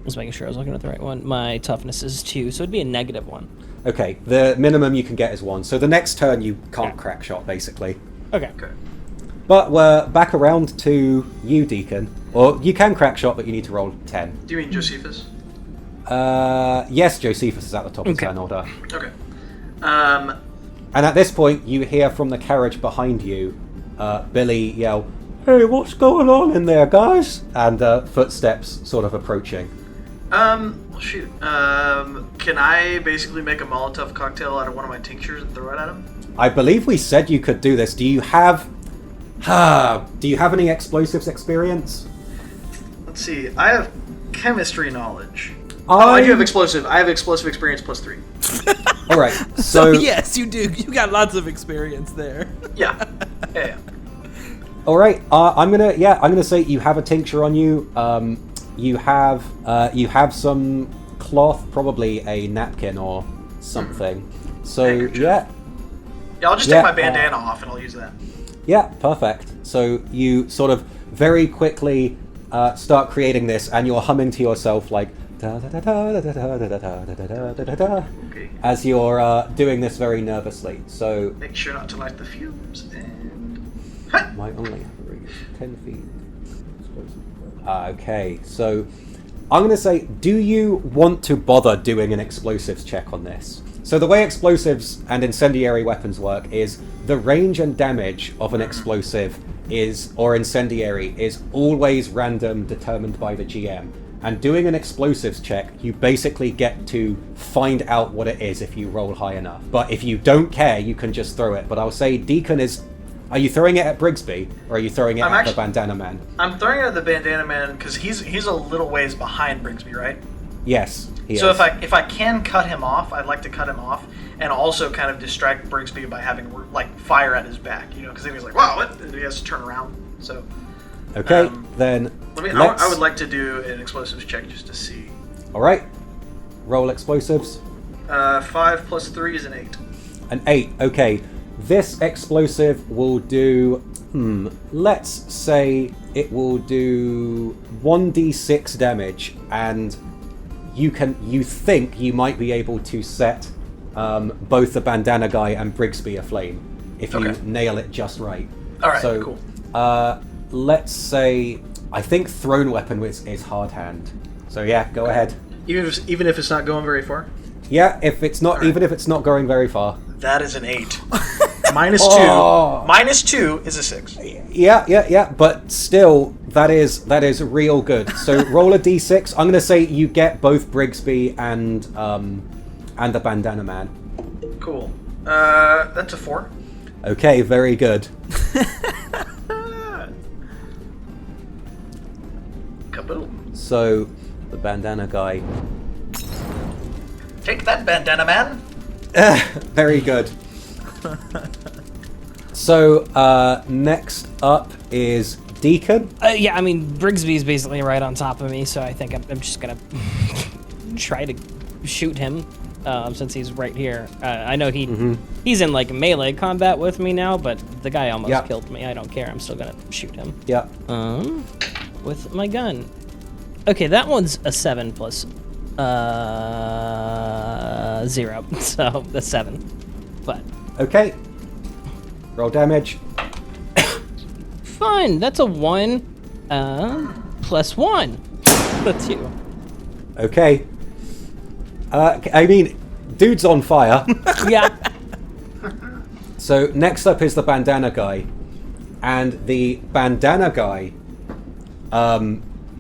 Speaker 3: Just making sure I was looking at the right one. My toughness is 2, so it'd be a -1.
Speaker 4: Okay, the minimum you can get is 1. So the next turn you can't crack shot, basically.
Speaker 3: Okay.
Speaker 4: But we're back around to you, Deacon. Or you can crack shot, but you need to roll 10.
Speaker 1: Do you mean Josephus?
Speaker 4: Yes, Josephus is at the top of turn order.
Speaker 1: Okay.
Speaker 4: And at this point, you hear from the carriage behind you, Billy yell, "Hey, what's going on in there, guys?" And footsteps sort of approaching.
Speaker 1: Well, shoot. Can I basically make a Molotov cocktail out of one of my tinctures and throw it at him?
Speaker 4: I believe we said you could do this. Do you have any explosives experience?
Speaker 1: Let's see. I have chemistry knowledge. I do have explosive. I have explosive experience +3.
Speaker 4: All right.
Speaker 2: So yes, you do. You got lots of experience there.
Speaker 1: Yeah.
Speaker 4: All right. I'm gonna say you have a tincture on you. You have some cloth, probably a napkin or something. So yeah,
Speaker 1: I'll just take my bandana off and I'll use that.
Speaker 4: Yeah, perfect. So you sort of very quickly start creating this, and you're humming to yourself like as you're doing this very nervously. So
Speaker 1: make sure not to light the fumes and
Speaker 4: might only have a radius of 10 feet. Okay, so I'm going to say, do you want to bother doing an explosives check on this? So the way explosives and incendiary weapons work is the range and damage of an explosive or incendiary is always random, determined by the GM. And doing an explosives check, you basically get to find out what it is if you roll high enough. But if you don't care, you can just throw it. But I'll say Deacon is... Are you throwing it at Brigsby, or are you throwing it at the Bandana Man?
Speaker 1: I'm throwing it at the Bandana Man because he's a little ways behind Brigsby, right?
Speaker 4: Yes, he is.
Speaker 1: So if I can cut him off, I'd like to cut him off, and also kind of distract Brigsby by having fire at his back, because then he's like, "Wow!" What? And he has to turn around. So.
Speaker 4: Okay, then.
Speaker 1: I would like to do an explosives check just to see.
Speaker 4: All right. Roll explosives.
Speaker 1: 5 + 3 is an 8.
Speaker 4: An 8. Okay. This explosive will do, let's say it will do 1d6 damage, and you think you might be able to set both the bandana guy and Brigsby aflame if you nail it just right.
Speaker 1: All right,
Speaker 4: so,
Speaker 1: cool.
Speaker 4: Let's say, I think thrown weapon is hard hand. So yeah, go ahead.
Speaker 1: Even if it's not going very far?
Speaker 4: Yeah, if it's not, even if it's not going very far.
Speaker 1: That is an 8. -2. -2 is a 6.
Speaker 4: Yeah. But still, that is real good. So roll a d6. I'm gonna say you get both Brigsby and the Bandana Man.
Speaker 1: Cool. That's a 4.
Speaker 4: Okay, very good.
Speaker 1: Kaboom.
Speaker 4: So, the bandana guy...
Speaker 1: Take that, Bandana Man.
Speaker 4: Very good. So, next up is Deacon.
Speaker 3: Yeah, I mean, Brigsby's basically right on top of me, so I think I'm just gonna try to shoot him since he's right here. I know he's in like melee combat with me now, but the guy almost killed me. I don't care. I'm still gonna shoot him.
Speaker 4: Yeah.
Speaker 3: With my gun. Okay, that one's a 7 plus 0, so that's 7. But
Speaker 4: Okay. Roll damage.
Speaker 3: fine, that's a 1 plus 1. That's you.
Speaker 4: Okay. I mean, dude's on fire.
Speaker 3: Yeah.
Speaker 4: So next up is the bandana guy. And the bandana guy,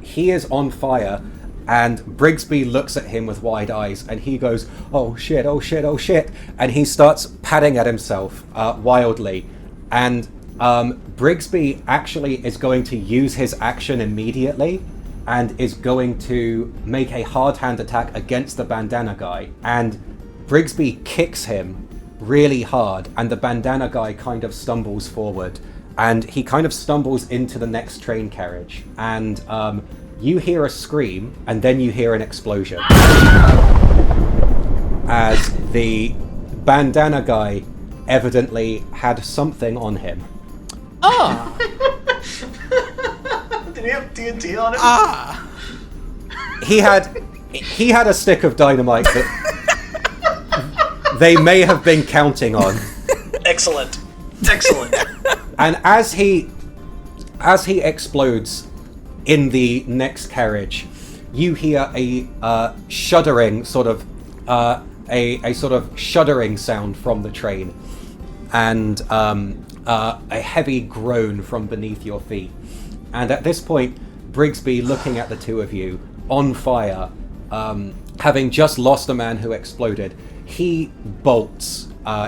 Speaker 4: he is on fire, and Brigsby looks at him with wide eyes, and he goes, "Oh shit, oh shit, oh shit," and he starts patting at himself wildly. And Brigsby actually is going to use his action immediately, and is going to make a hard hand attack against the bandana guy. And Brigsby kicks him really hard, and the bandana guy kind of stumbles forward, and he kind of stumbles into the next train carriage. And you hear a scream, and then you hear an explosion as the bandana guy evidently had something on him.
Speaker 3: Oh.
Speaker 1: Did he have TNT on him?
Speaker 4: He had a stick of dynamite that they may have been counting on.
Speaker 1: Excellent. Excellent.
Speaker 4: And as he explodes in the next carriage, you hear a shuddering sort of a sort of shuddering sound from the train, and a heavy groan from beneath your feet. And at this point, Brigsby, looking at the two of you on fire, having just lost a man who exploded, he bolts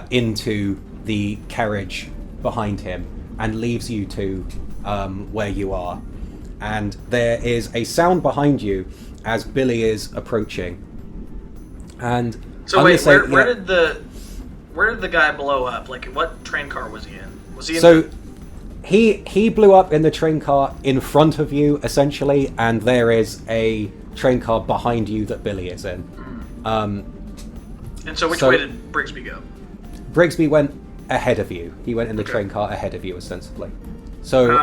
Speaker 4: into the carriage behind him and leaves you two where you are. And there is a sound behind you as Billy is approaching. And
Speaker 1: so wait, where did the guy blow up? Like, what train car was he in? Was he in?
Speaker 4: So he blew up in the train car in front of you, essentially, and there is a train car behind you that Billy is in.
Speaker 1: And so which way did Brigsby go?
Speaker 4: Brigsby went ahead of you. He went in the train car ahead of you, ostensibly. So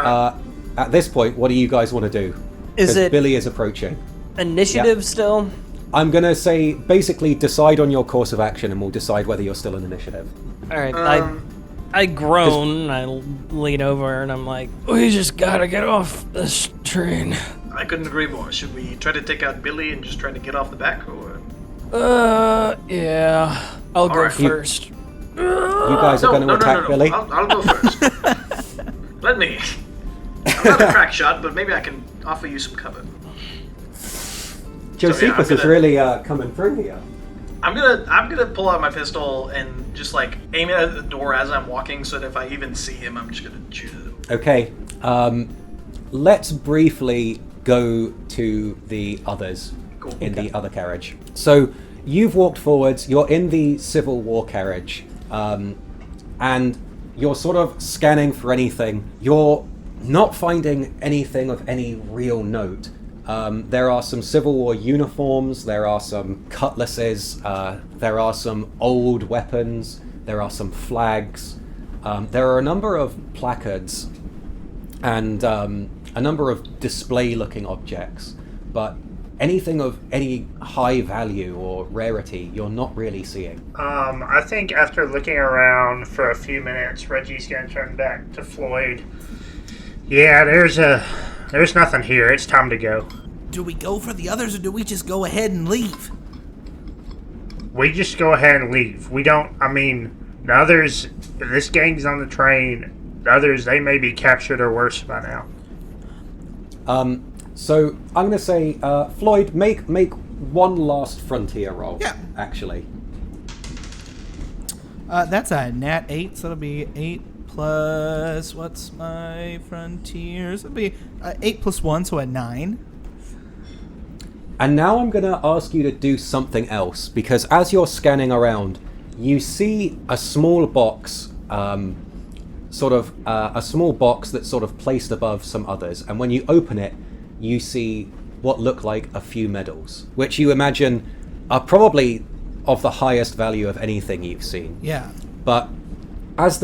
Speaker 4: at this point, what do you guys want to do?
Speaker 3: Is it
Speaker 4: Billy is approaching?
Speaker 3: initiative still?
Speaker 4: I'm going to say, basically, decide on your course of action, and we'll decide whether you're still in initiative.
Speaker 3: All right, I groan, and I lean over, and I'm like, we just gotta get off this train.
Speaker 1: I couldn't agree more. Should we try to take out Billy and just try to get off the back, or?
Speaker 3: Yeah. I'll go
Speaker 1: right.
Speaker 3: first.
Speaker 4: You guys are going to attack Billy?
Speaker 1: I'll go first. Let me. I'm not a crack shot, but maybe I can offer you some cover.
Speaker 4: Josephus is really coming through here.
Speaker 1: I'm gonna pull out my pistol and just like aim it at the door as I'm walking, so that if I even see him, I'm just gonna shoot at him.
Speaker 4: Okay. Let's briefly go to the others in the other carriage. So you've walked forwards. You're in the Civil War carriage, and you're sort of scanning for anything. You're not finding anything of any real note. There are some Civil War uniforms, there are some cutlasses, there are some old weapons, there are some flags, there are a number of placards and a number of display-looking objects, but anything of any high value or rarity you're not really seeing.
Speaker 5: I think after looking around for a few minutes, Reggie's going to turn back to Floyd. Yeah, there's nothing here. It's time to go.
Speaker 2: Do we go for the others, or do we just go ahead and leave?
Speaker 5: We just go ahead and leave. We don't, the others, if this gang's on the train, the others, they may be captured or worse by now.
Speaker 4: So I'm going to say, Floyd, make one last frontier roll.
Speaker 2: Yeah.
Speaker 4: Actually.
Speaker 2: That's a nat 8, so it'll be 8 plus... What's my frontiers? It'll be 8 plus 1, so a 9.
Speaker 4: And now I'm going to ask you to do something else, because as you're scanning around, you see a small box, a small box that's sort of placed above some others. And when you open it, you see what look like a few medals, which you imagine are probably of the highest value of anything you've seen.
Speaker 2: Yeah.
Speaker 4: But as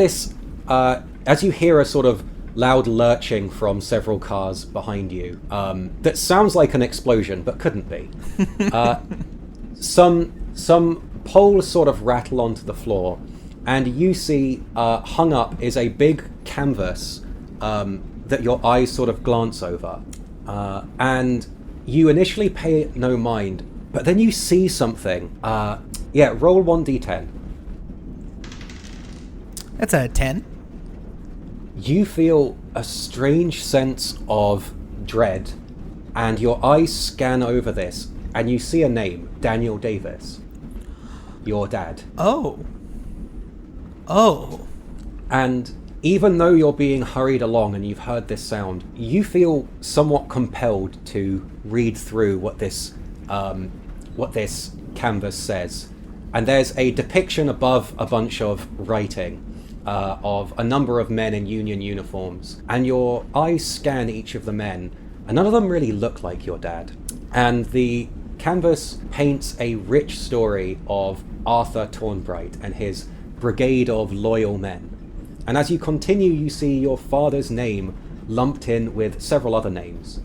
Speaker 4: you hear a sort of loud lurching from several cars behind you, that sounds like an explosion, but couldn't be. Some poles sort of rattle onto the floor, and you see hung up is a big canvas that your eyes sort of glance over. And you initially pay no mind, but then you see something. Roll 1d10.
Speaker 2: That's a 10.
Speaker 4: You feel a strange sense of dread, and your eyes scan over this, and you see a name, Daniel Davis. Your dad.
Speaker 2: Oh.
Speaker 4: And even though you're being hurried along and you've heard this sound, you feel somewhat compelled to read through what this canvas says. And there's a depiction above a bunch of writing of a number of men in Union uniforms. And your eyes scan each of the men, and none of them really look like your dad. And the canvas paints a rich story of Arthur Tornbright and his brigade of loyal men. And as you continue, you see your father's name lumped in with several other names.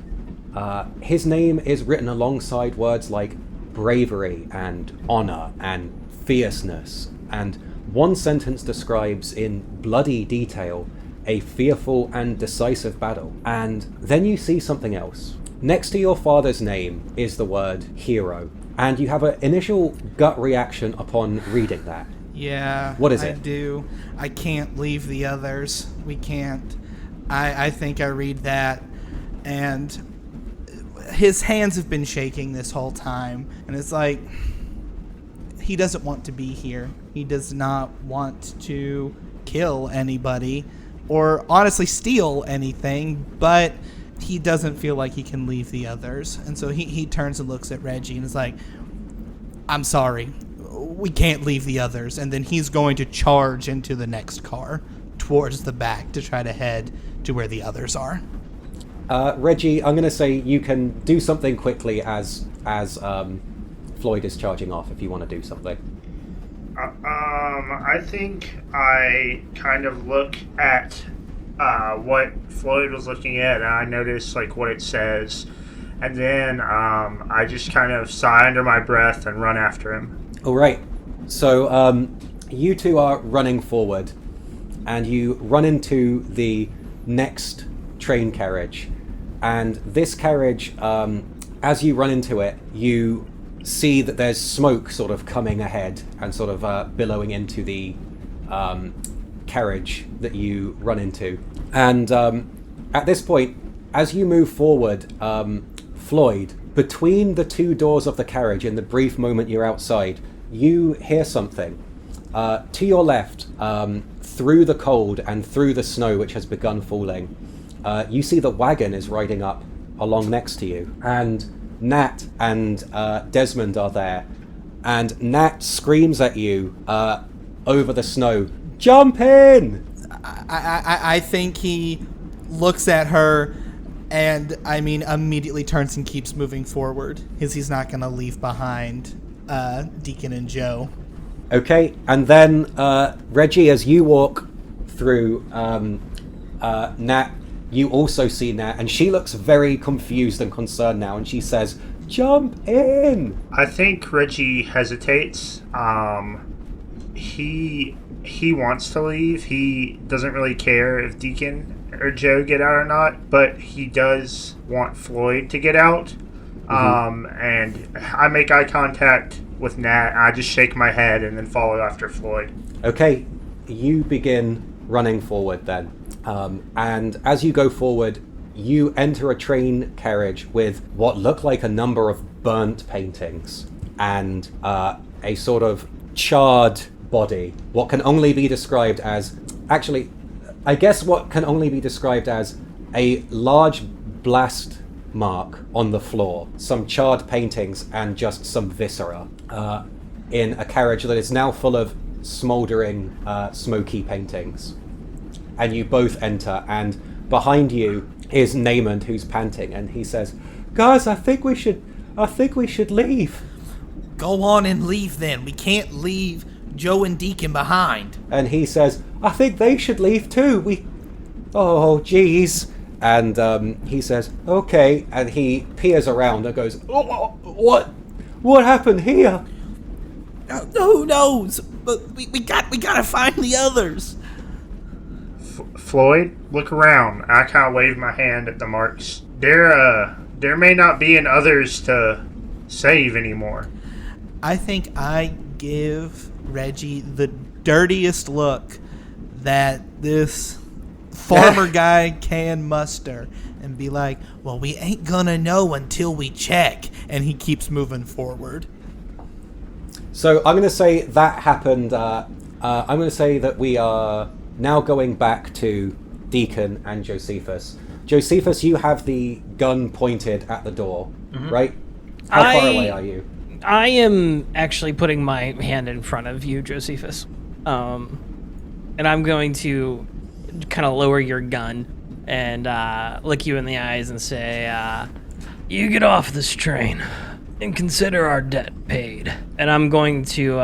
Speaker 4: His name is written alongside words like bravery and honor and fierceness, and one sentence describes in bloody detail a fearful and decisive battle. And then you see something else. Next to your father's name is the word hero, and you have an initial gut reaction upon reading that.
Speaker 2: Yeah.
Speaker 4: What is
Speaker 2: I
Speaker 4: it?
Speaker 2: do. I can't leave the others. We can't. I think I read that, and his hands have been shaking this whole time, and it's like he doesn't want to be here. He does not want to kill anybody or honestly steal anything, but he doesn't feel like he can leave the others. And so he turns and looks at Reggie and is like, I'm sorry, we can't leave the others. And then he's going to charge into the next car towards the back to try to head to where the others are.
Speaker 4: Reggie, I'm going to say you can do something quickly as Floyd is charging off if you want to do something.
Speaker 5: I think I kind of look at what Floyd was looking at, and I notice like what it says, and then I just kind of sigh under my breath and run after him.
Speaker 4: All right. So you two are running forward, and you run into the next train carriage, and this carriage, as you run into it, you see that there's smoke sort of coming ahead and sort of billowing into the carriage that you run into. And at this point, as you move forward, Floyd, between the two doors of the carriage, in the brief moment you're outside, you hear something. To your left, through the cold and through the snow which has begun falling, you see the wagon is riding up along next to you. And Nat and Desmond are there, and Nat screams at you over the snow, "Jump in!"
Speaker 2: I think he looks at her and, immediately turns and keeps moving forward, because he's not going to leave behind Deacon and Joe.
Speaker 4: Okay, and then Reggie, as you walk through Nat, you also see Nat, and she looks very confused and concerned now, and she says, "Jump in!"
Speaker 5: I think Reggie hesitates. He wants to leave. He doesn't really care if Deacon or Joe get out or not, but he does want Floyd to get out. And I make eye contact with Nat. I just shake my head and then follow after Floyd.
Speaker 4: Okay, you begin running forward then. And as you go forward, you enter a train carriage with what look like a number of burnt paintings and a sort of charred body. What can only be described as... Actually, I guess what can only be described as a large blast mark on the floor, some charred paintings, and just some viscera in a carriage that is now full of smouldering, smoky paintings. And you both enter, and behind you is Naaman, who's panting, and he says, "Guys, I think we should leave."
Speaker 2: Go on and leave then. We can't leave Joe and Deacon behind.
Speaker 4: And he says, "I think they should leave too. Oh, geez." And he says, "Okay." And he peers around and goes, "Oh, what happened here?"
Speaker 2: Who knows? But we gotta find the others.
Speaker 5: Floyd, look around. I kind of wave my hand at the marks. There may not be an others to save anymore.
Speaker 2: I think I give Reggie the dirtiest look that this farmer guy can muster and be like, "Well, we ain't gonna know until we check." And he keeps moving forward.
Speaker 4: So I'm going to say that happened. I'm going to say that we are now going back to Deacon and Josephus. Josephus, you have the gun pointed at the door, right? How far away are you?
Speaker 3: I am actually putting my hand in front of you, Josephus. And I'm going to kind of lower your gun and look you in the eyes and say, "You get off this train and consider our debt paid." And I'm going to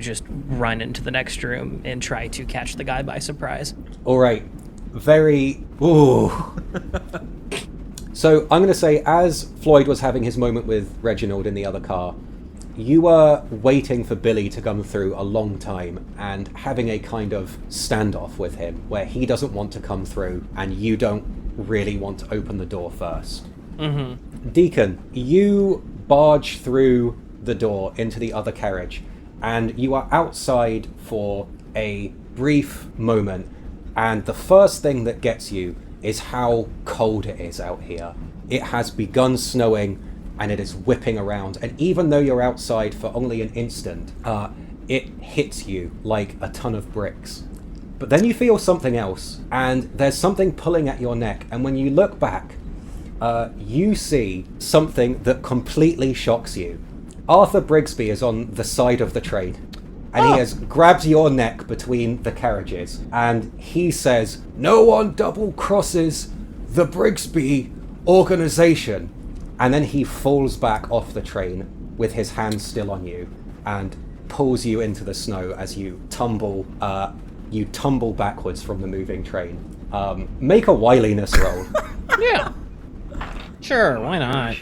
Speaker 3: just run into the next room and try to catch the guy by surprise.
Speaker 4: All right. Ooh. So I'm going to say, as Floyd was having his moment with Reginald in the other car, you were waiting for Billy to come through a long time and having a kind of standoff with him where he doesn't want to come through and you don't really want to open the door first. Mm-hmm. Deacon, you barge through the door into the other carriage and you are outside for a brief moment, and the first thing that gets you is how cold it is out here. It has begun snowing and it is whipping around, and even though you're outside for only an instant, it hits you like a ton of bricks. But then you feel something else, and there's something pulling at your neck, and when you look back, you see something that completely shocks you. Arthur Brigsby is on the side of the train, and he has grabbed your neck between the carriages, and he says, "No one double crosses the Brigsby organization." And then he falls back off the train with his hand still on you and pulls you into the snow as you tumble backwards from the moving train. Make a wiliness roll.
Speaker 3: Yeah. Sure, why not?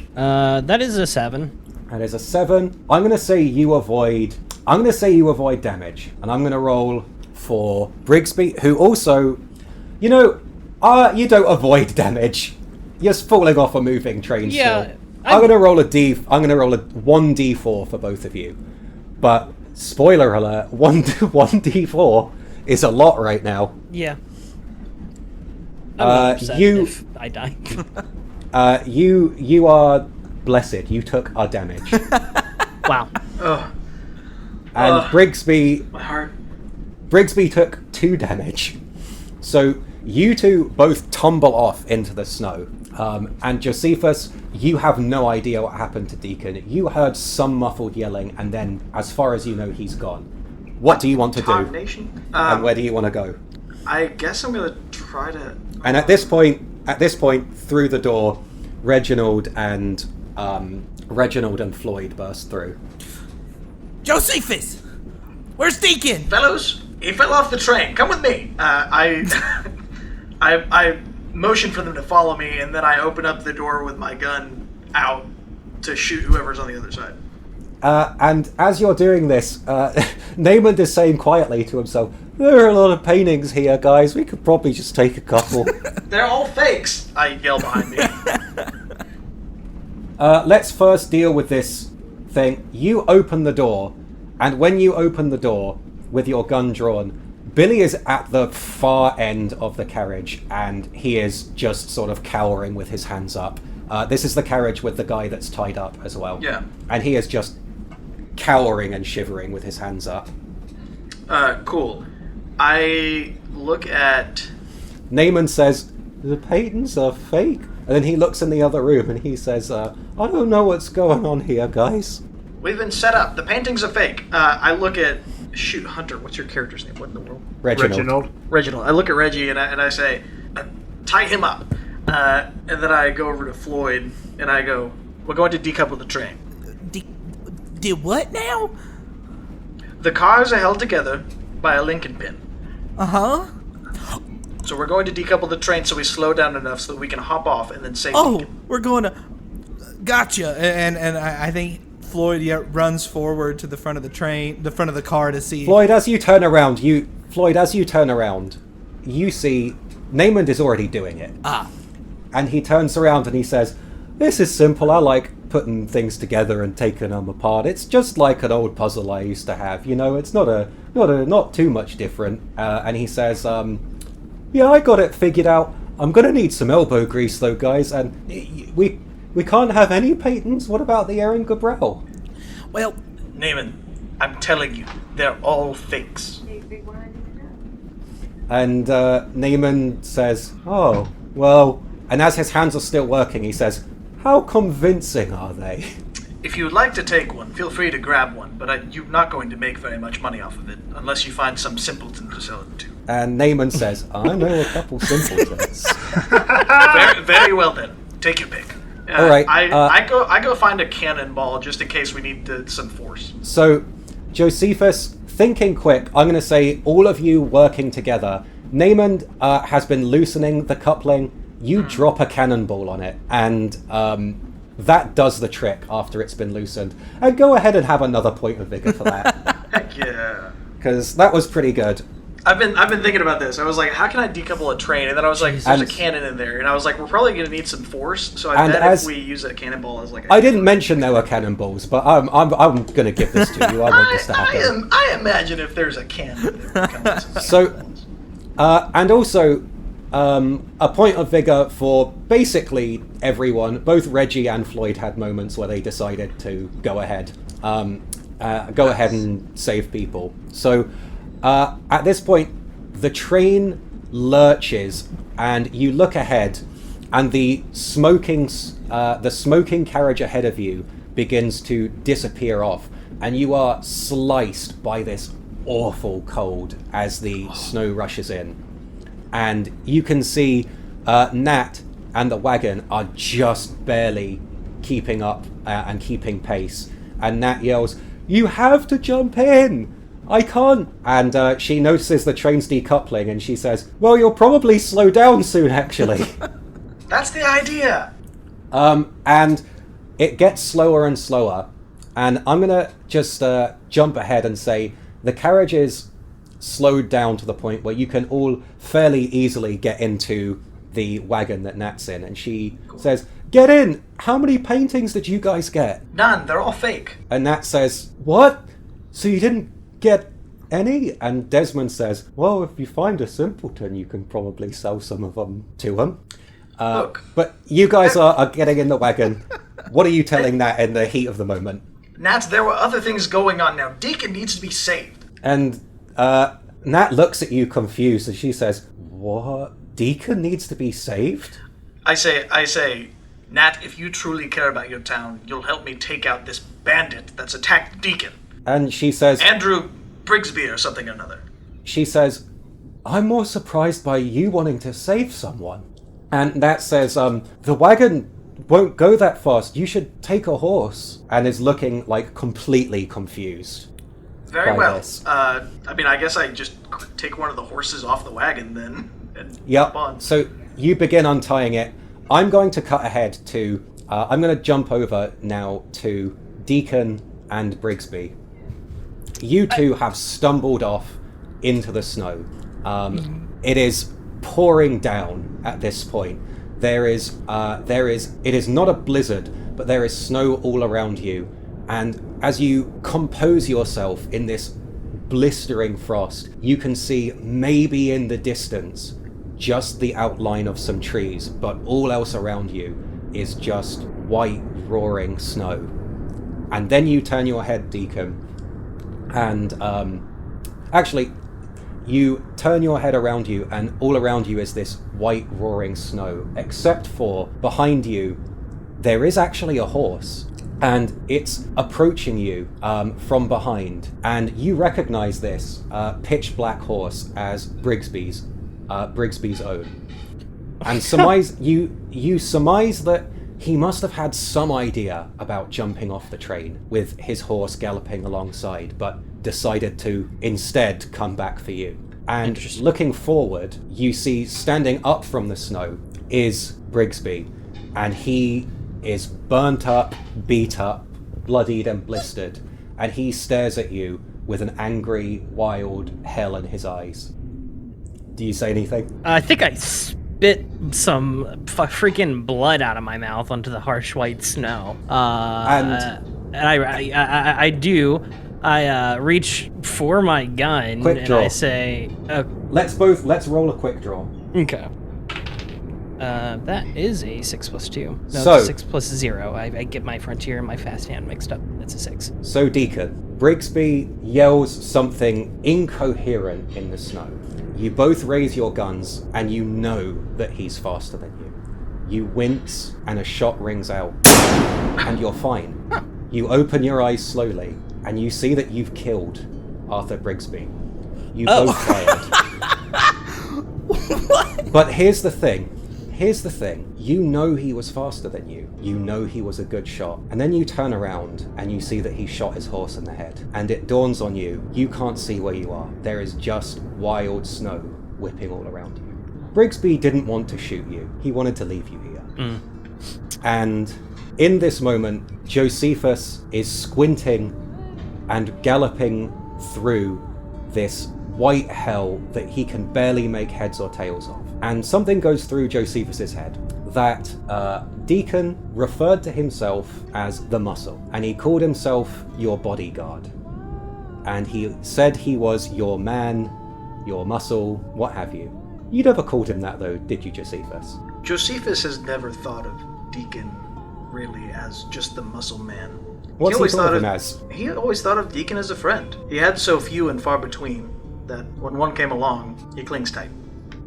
Speaker 3: That is a 7.
Speaker 4: That is a 7. I'm going to say you avoid damage, and I'm going to roll for Brigsby, who also, you don't avoid damage. You're falling off a moving train still. I'm going to roll a 1d4 for both of you. But spoiler alert, 1d4 is a lot right now.
Speaker 3: Yeah. I'm upset if I die.
Speaker 4: You are blessed. You took our damage.
Speaker 3: Wow.
Speaker 4: And Brigsby...
Speaker 1: My heart.
Speaker 4: Brigsby took 2 damage. So you two both tumble off into the snow. And Josephus, you have no idea what happened to Deacon. You heard some muffled yelling, and then, as far as you know, he's gone. What do you want to do? And where do you want to go?
Speaker 1: I guess I'm going to try to...
Speaker 4: And at this point, through the door, Reginald and Floyd burst through.
Speaker 2: Josephus! Where's Deacon?
Speaker 1: Fellows, he fell off the train. Come with me. I motion for them to follow me, and then I open up the door with my gun out to shoot whoever's on the other side.
Speaker 4: And as you're doing this, Naaman is saying quietly to himself, "There are a lot of paintings here, guys. We could probably just take a couple."
Speaker 1: They're all fakes, I yell behind me.
Speaker 4: Let's first deal with this thing. You open the door, and when you open the door with your gun drawn, Billy is at the far end of the carriage, and he is just sort of cowering with his hands up. This is the carriage with the guy that's tied up as well.
Speaker 1: Yeah.
Speaker 4: And he is just cowering and shivering with his hands up.
Speaker 1: Cool. I look at...
Speaker 4: Naaman says, the paintings are fake. And then he looks in the other room and he says, I don't know what's going on here, guys.
Speaker 1: We've been set up. The paintings are fake. I look at... Shoot, Hunter, what's your character's name? What in the world?
Speaker 4: Reginald.
Speaker 1: I look at Reggie and I say, tie him up. And then I go over to Floyd and I go, we're going to decouple the train.
Speaker 2: Do what now?
Speaker 1: The cars are held together by a linking pin.
Speaker 2: Uh-huh.
Speaker 1: So we're going to decouple the train so we slow down enough so that we can hop off and then save
Speaker 2: Oh,
Speaker 1: Deacon.
Speaker 2: we're going to... Gotcha. And I think Floyd runs forward to the front of the train, the front of the car to see...
Speaker 4: Floyd, as you turn around, you see Naaman is already doing it.
Speaker 2: Ah.
Speaker 4: And he turns around and he says, this is simple. I like putting things together and taking them apart. It's just like an old puzzle I used to have. You know, it's not too much different. And he says, yeah, I got it figured out. I'm going to need some elbow grease, though, guys. And we can't have any patents. What about the Aaron Gabriel?
Speaker 2: Well...
Speaker 1: Naaman, I'm telling you, they're all fakes.
Speaker 4: And Naaman says, oh, well... And as his hands are still working, he says, how convincing are they?
Speaker 1: If you'd like to take one, feel free to grab one, but you're not going to make very much money off of it, unless you find some simpleton to sell it to.
Speaker 4: And Naaman says, I know a couple simpletons.
Speaker 1: Very well then. Take your pick.
Speaker 4: All right.
Speaker 1: I go find a cannonball just in case we need some force.
Speaker 4: So, Josephus, thinking quick, I'm going to say all of you working together. Naaman has been loosening the coupling. You drop a cannonball on it, and that does the trick after it's been loosened. And go ahead and have another point of vigor for that.
Speaker 1: Heck yeah.
Speaker 4: Because that was pretty good.
Speaker 1: I've been thinking about this. I was like, how can I decouple a train? And then I was like, there's a cannon in there. And I was like, we're probably going to need some force. So I bet if we use a cannonball as like
Speaker 4: I didn't mention there were cannonballs, but I'm going to give this to you. I want this to happen.
Speaker 1: I imagine if there's a cannon there.
Speaker 4: So, and also, a point of vigor for basically everyone. Both Reggie and Floyd had moments where they decided to go ahead. Go ahead and save people. So, at this point, the train lurches, and you look ahead, and the smoking carriage ahead of you begins to disappear off, and you are sliced by this awful cold as the snow rushes in. And you can see Nat and the wagon are just barely keeping up and keeping pace. And Nat yells, "You have to jump in! I can't!" And she notices the train's decoupling and she says, "Well, you'll probably slow down soon, actually."
Speaker 1: That's the idea!
Speaker 4: And it gets slower and slower. And I'm going to just jump ahead and say the carriage is slowed down to the point where you can all fairly easily get into the wagon that Nat's in. And she says, "Get in! How many paintings did you guys get?"
Speaker 1: "None, they're all fake."
Speaker 4: And Nat says, "What? So you didn't get any?" And Desmond says, "Well, if you find a simpleton, you can probably sell some of them to him."
Speaker 1: Look,
Speaker 4: but you guys are getting in the wagon. What are you telling Nat in the heat of the moment?
Speaker 1: Nat, there were other things going on now. Deacon needs to be saved.
Speaker 4: And Nat looks at you confused and she says, "What? Deacon needs to be saved?"
Speaker 1: I say, "Nat, if you truly care about your town, you'll help me take out this bandit that's attacked Deacon."
Speaker 4: And she says,
Speaker 1: "Andrew Brigsby or something or another."
Speaker 4: She says, "I'm more surprised by you wanting to save someone." And Nat says, "The wagon won't go that fast. You should take a horse." And is looking like completely confused.
Speaker 1: Very well.
Speaker 4: This.
Speaker 1: I guess I just take one of the horses off the wagon then. And
Speaker 4: Yep.
Speaker 1: hop on.
Speaker 4: So you begin untying it. I'm going to cut ahead to... I'm going to jump over now to Deacon and Brigsby. You two have stumbled off into the snow. It is pouring down at this point. It is not a blizzard, but there is snow all around you. And as you compose yourself in this blistering frost, you can see maybe in the distance just the outline of some trees, but all else around you is just white, roaring snow. And then you turn your head, Deacon, and actually, you turn your head around you, and all around you is this white roaring snow, except for behind you, there is actually a horse, and it's approaching you from behind, and you recognize this pitch black horse as Brigsby's own, and you surmise that he must have had some idea about jumping off the train with his horse galloping alongside, but decided to instead come back for you. And looking forward, you see standing up from the snow is Brigsby, and he is burnt up, beat up, bloodied and blistered, and he stares at you with an angry, wild hell in his eyes. Do you say anything?
Speaker 3: I think I spit some freaking blood out of my mouth onto the harsh white snow. And I do. I reach for my gun
Speaker 4: quick
Speaker 3: and
Speaker 4: draw.
Speaker 3: I say,
Speaker 4: Let's roll a quick draw.
Speaker 3: okay. That is a 6 plus 2. No,
Speaker 4: So-
Speaker 3: it's a 6 plus 0. I get my frontier and my fast hand mixed up. That's a 6.
Speaker 4: So, Deacon, Brigsby yells something incoherent in the snow. You both raise your guns, and you know that he's faster than you. You wince, and a shot rings out, and you're fine. You open your eyes slowly, and you see that you've killed Arthur Brigsby. You both fired.
Speaker 2: What?
Speaker 4: But here's the thing. You know he was faster than you. You know he was a good shot. And then you turn around and you see that he shot his horse in the head. And it dawns on you, you can't see where you are. There is just wild snow whipping all around you. Brigsby didn't want to shoot you. He wanted to leave you here. And in this moment, Josephus is squinting and galloping through this white hell that he can barely make heads or tails of. And something goes through Josephus's head that Deacon referred to himself as the Muscle, and he called himself your bodyguard. And he said he was your man, your muscle, what have you. You never called him that though, did you, Josephus?
Speaker 1: Josephus has never thought of Deacon really as just the muscle man.
Speaker 4: What's he thought of him as?
Speaker 1: He always thought of Deacon as a friend. He had so few and far between that when one came along, he clings tight.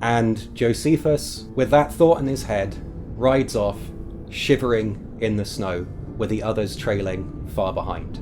Speaker 4: And Josephus, with that thought in his head, rides off, shivering in the snow, with the others trailing far behind.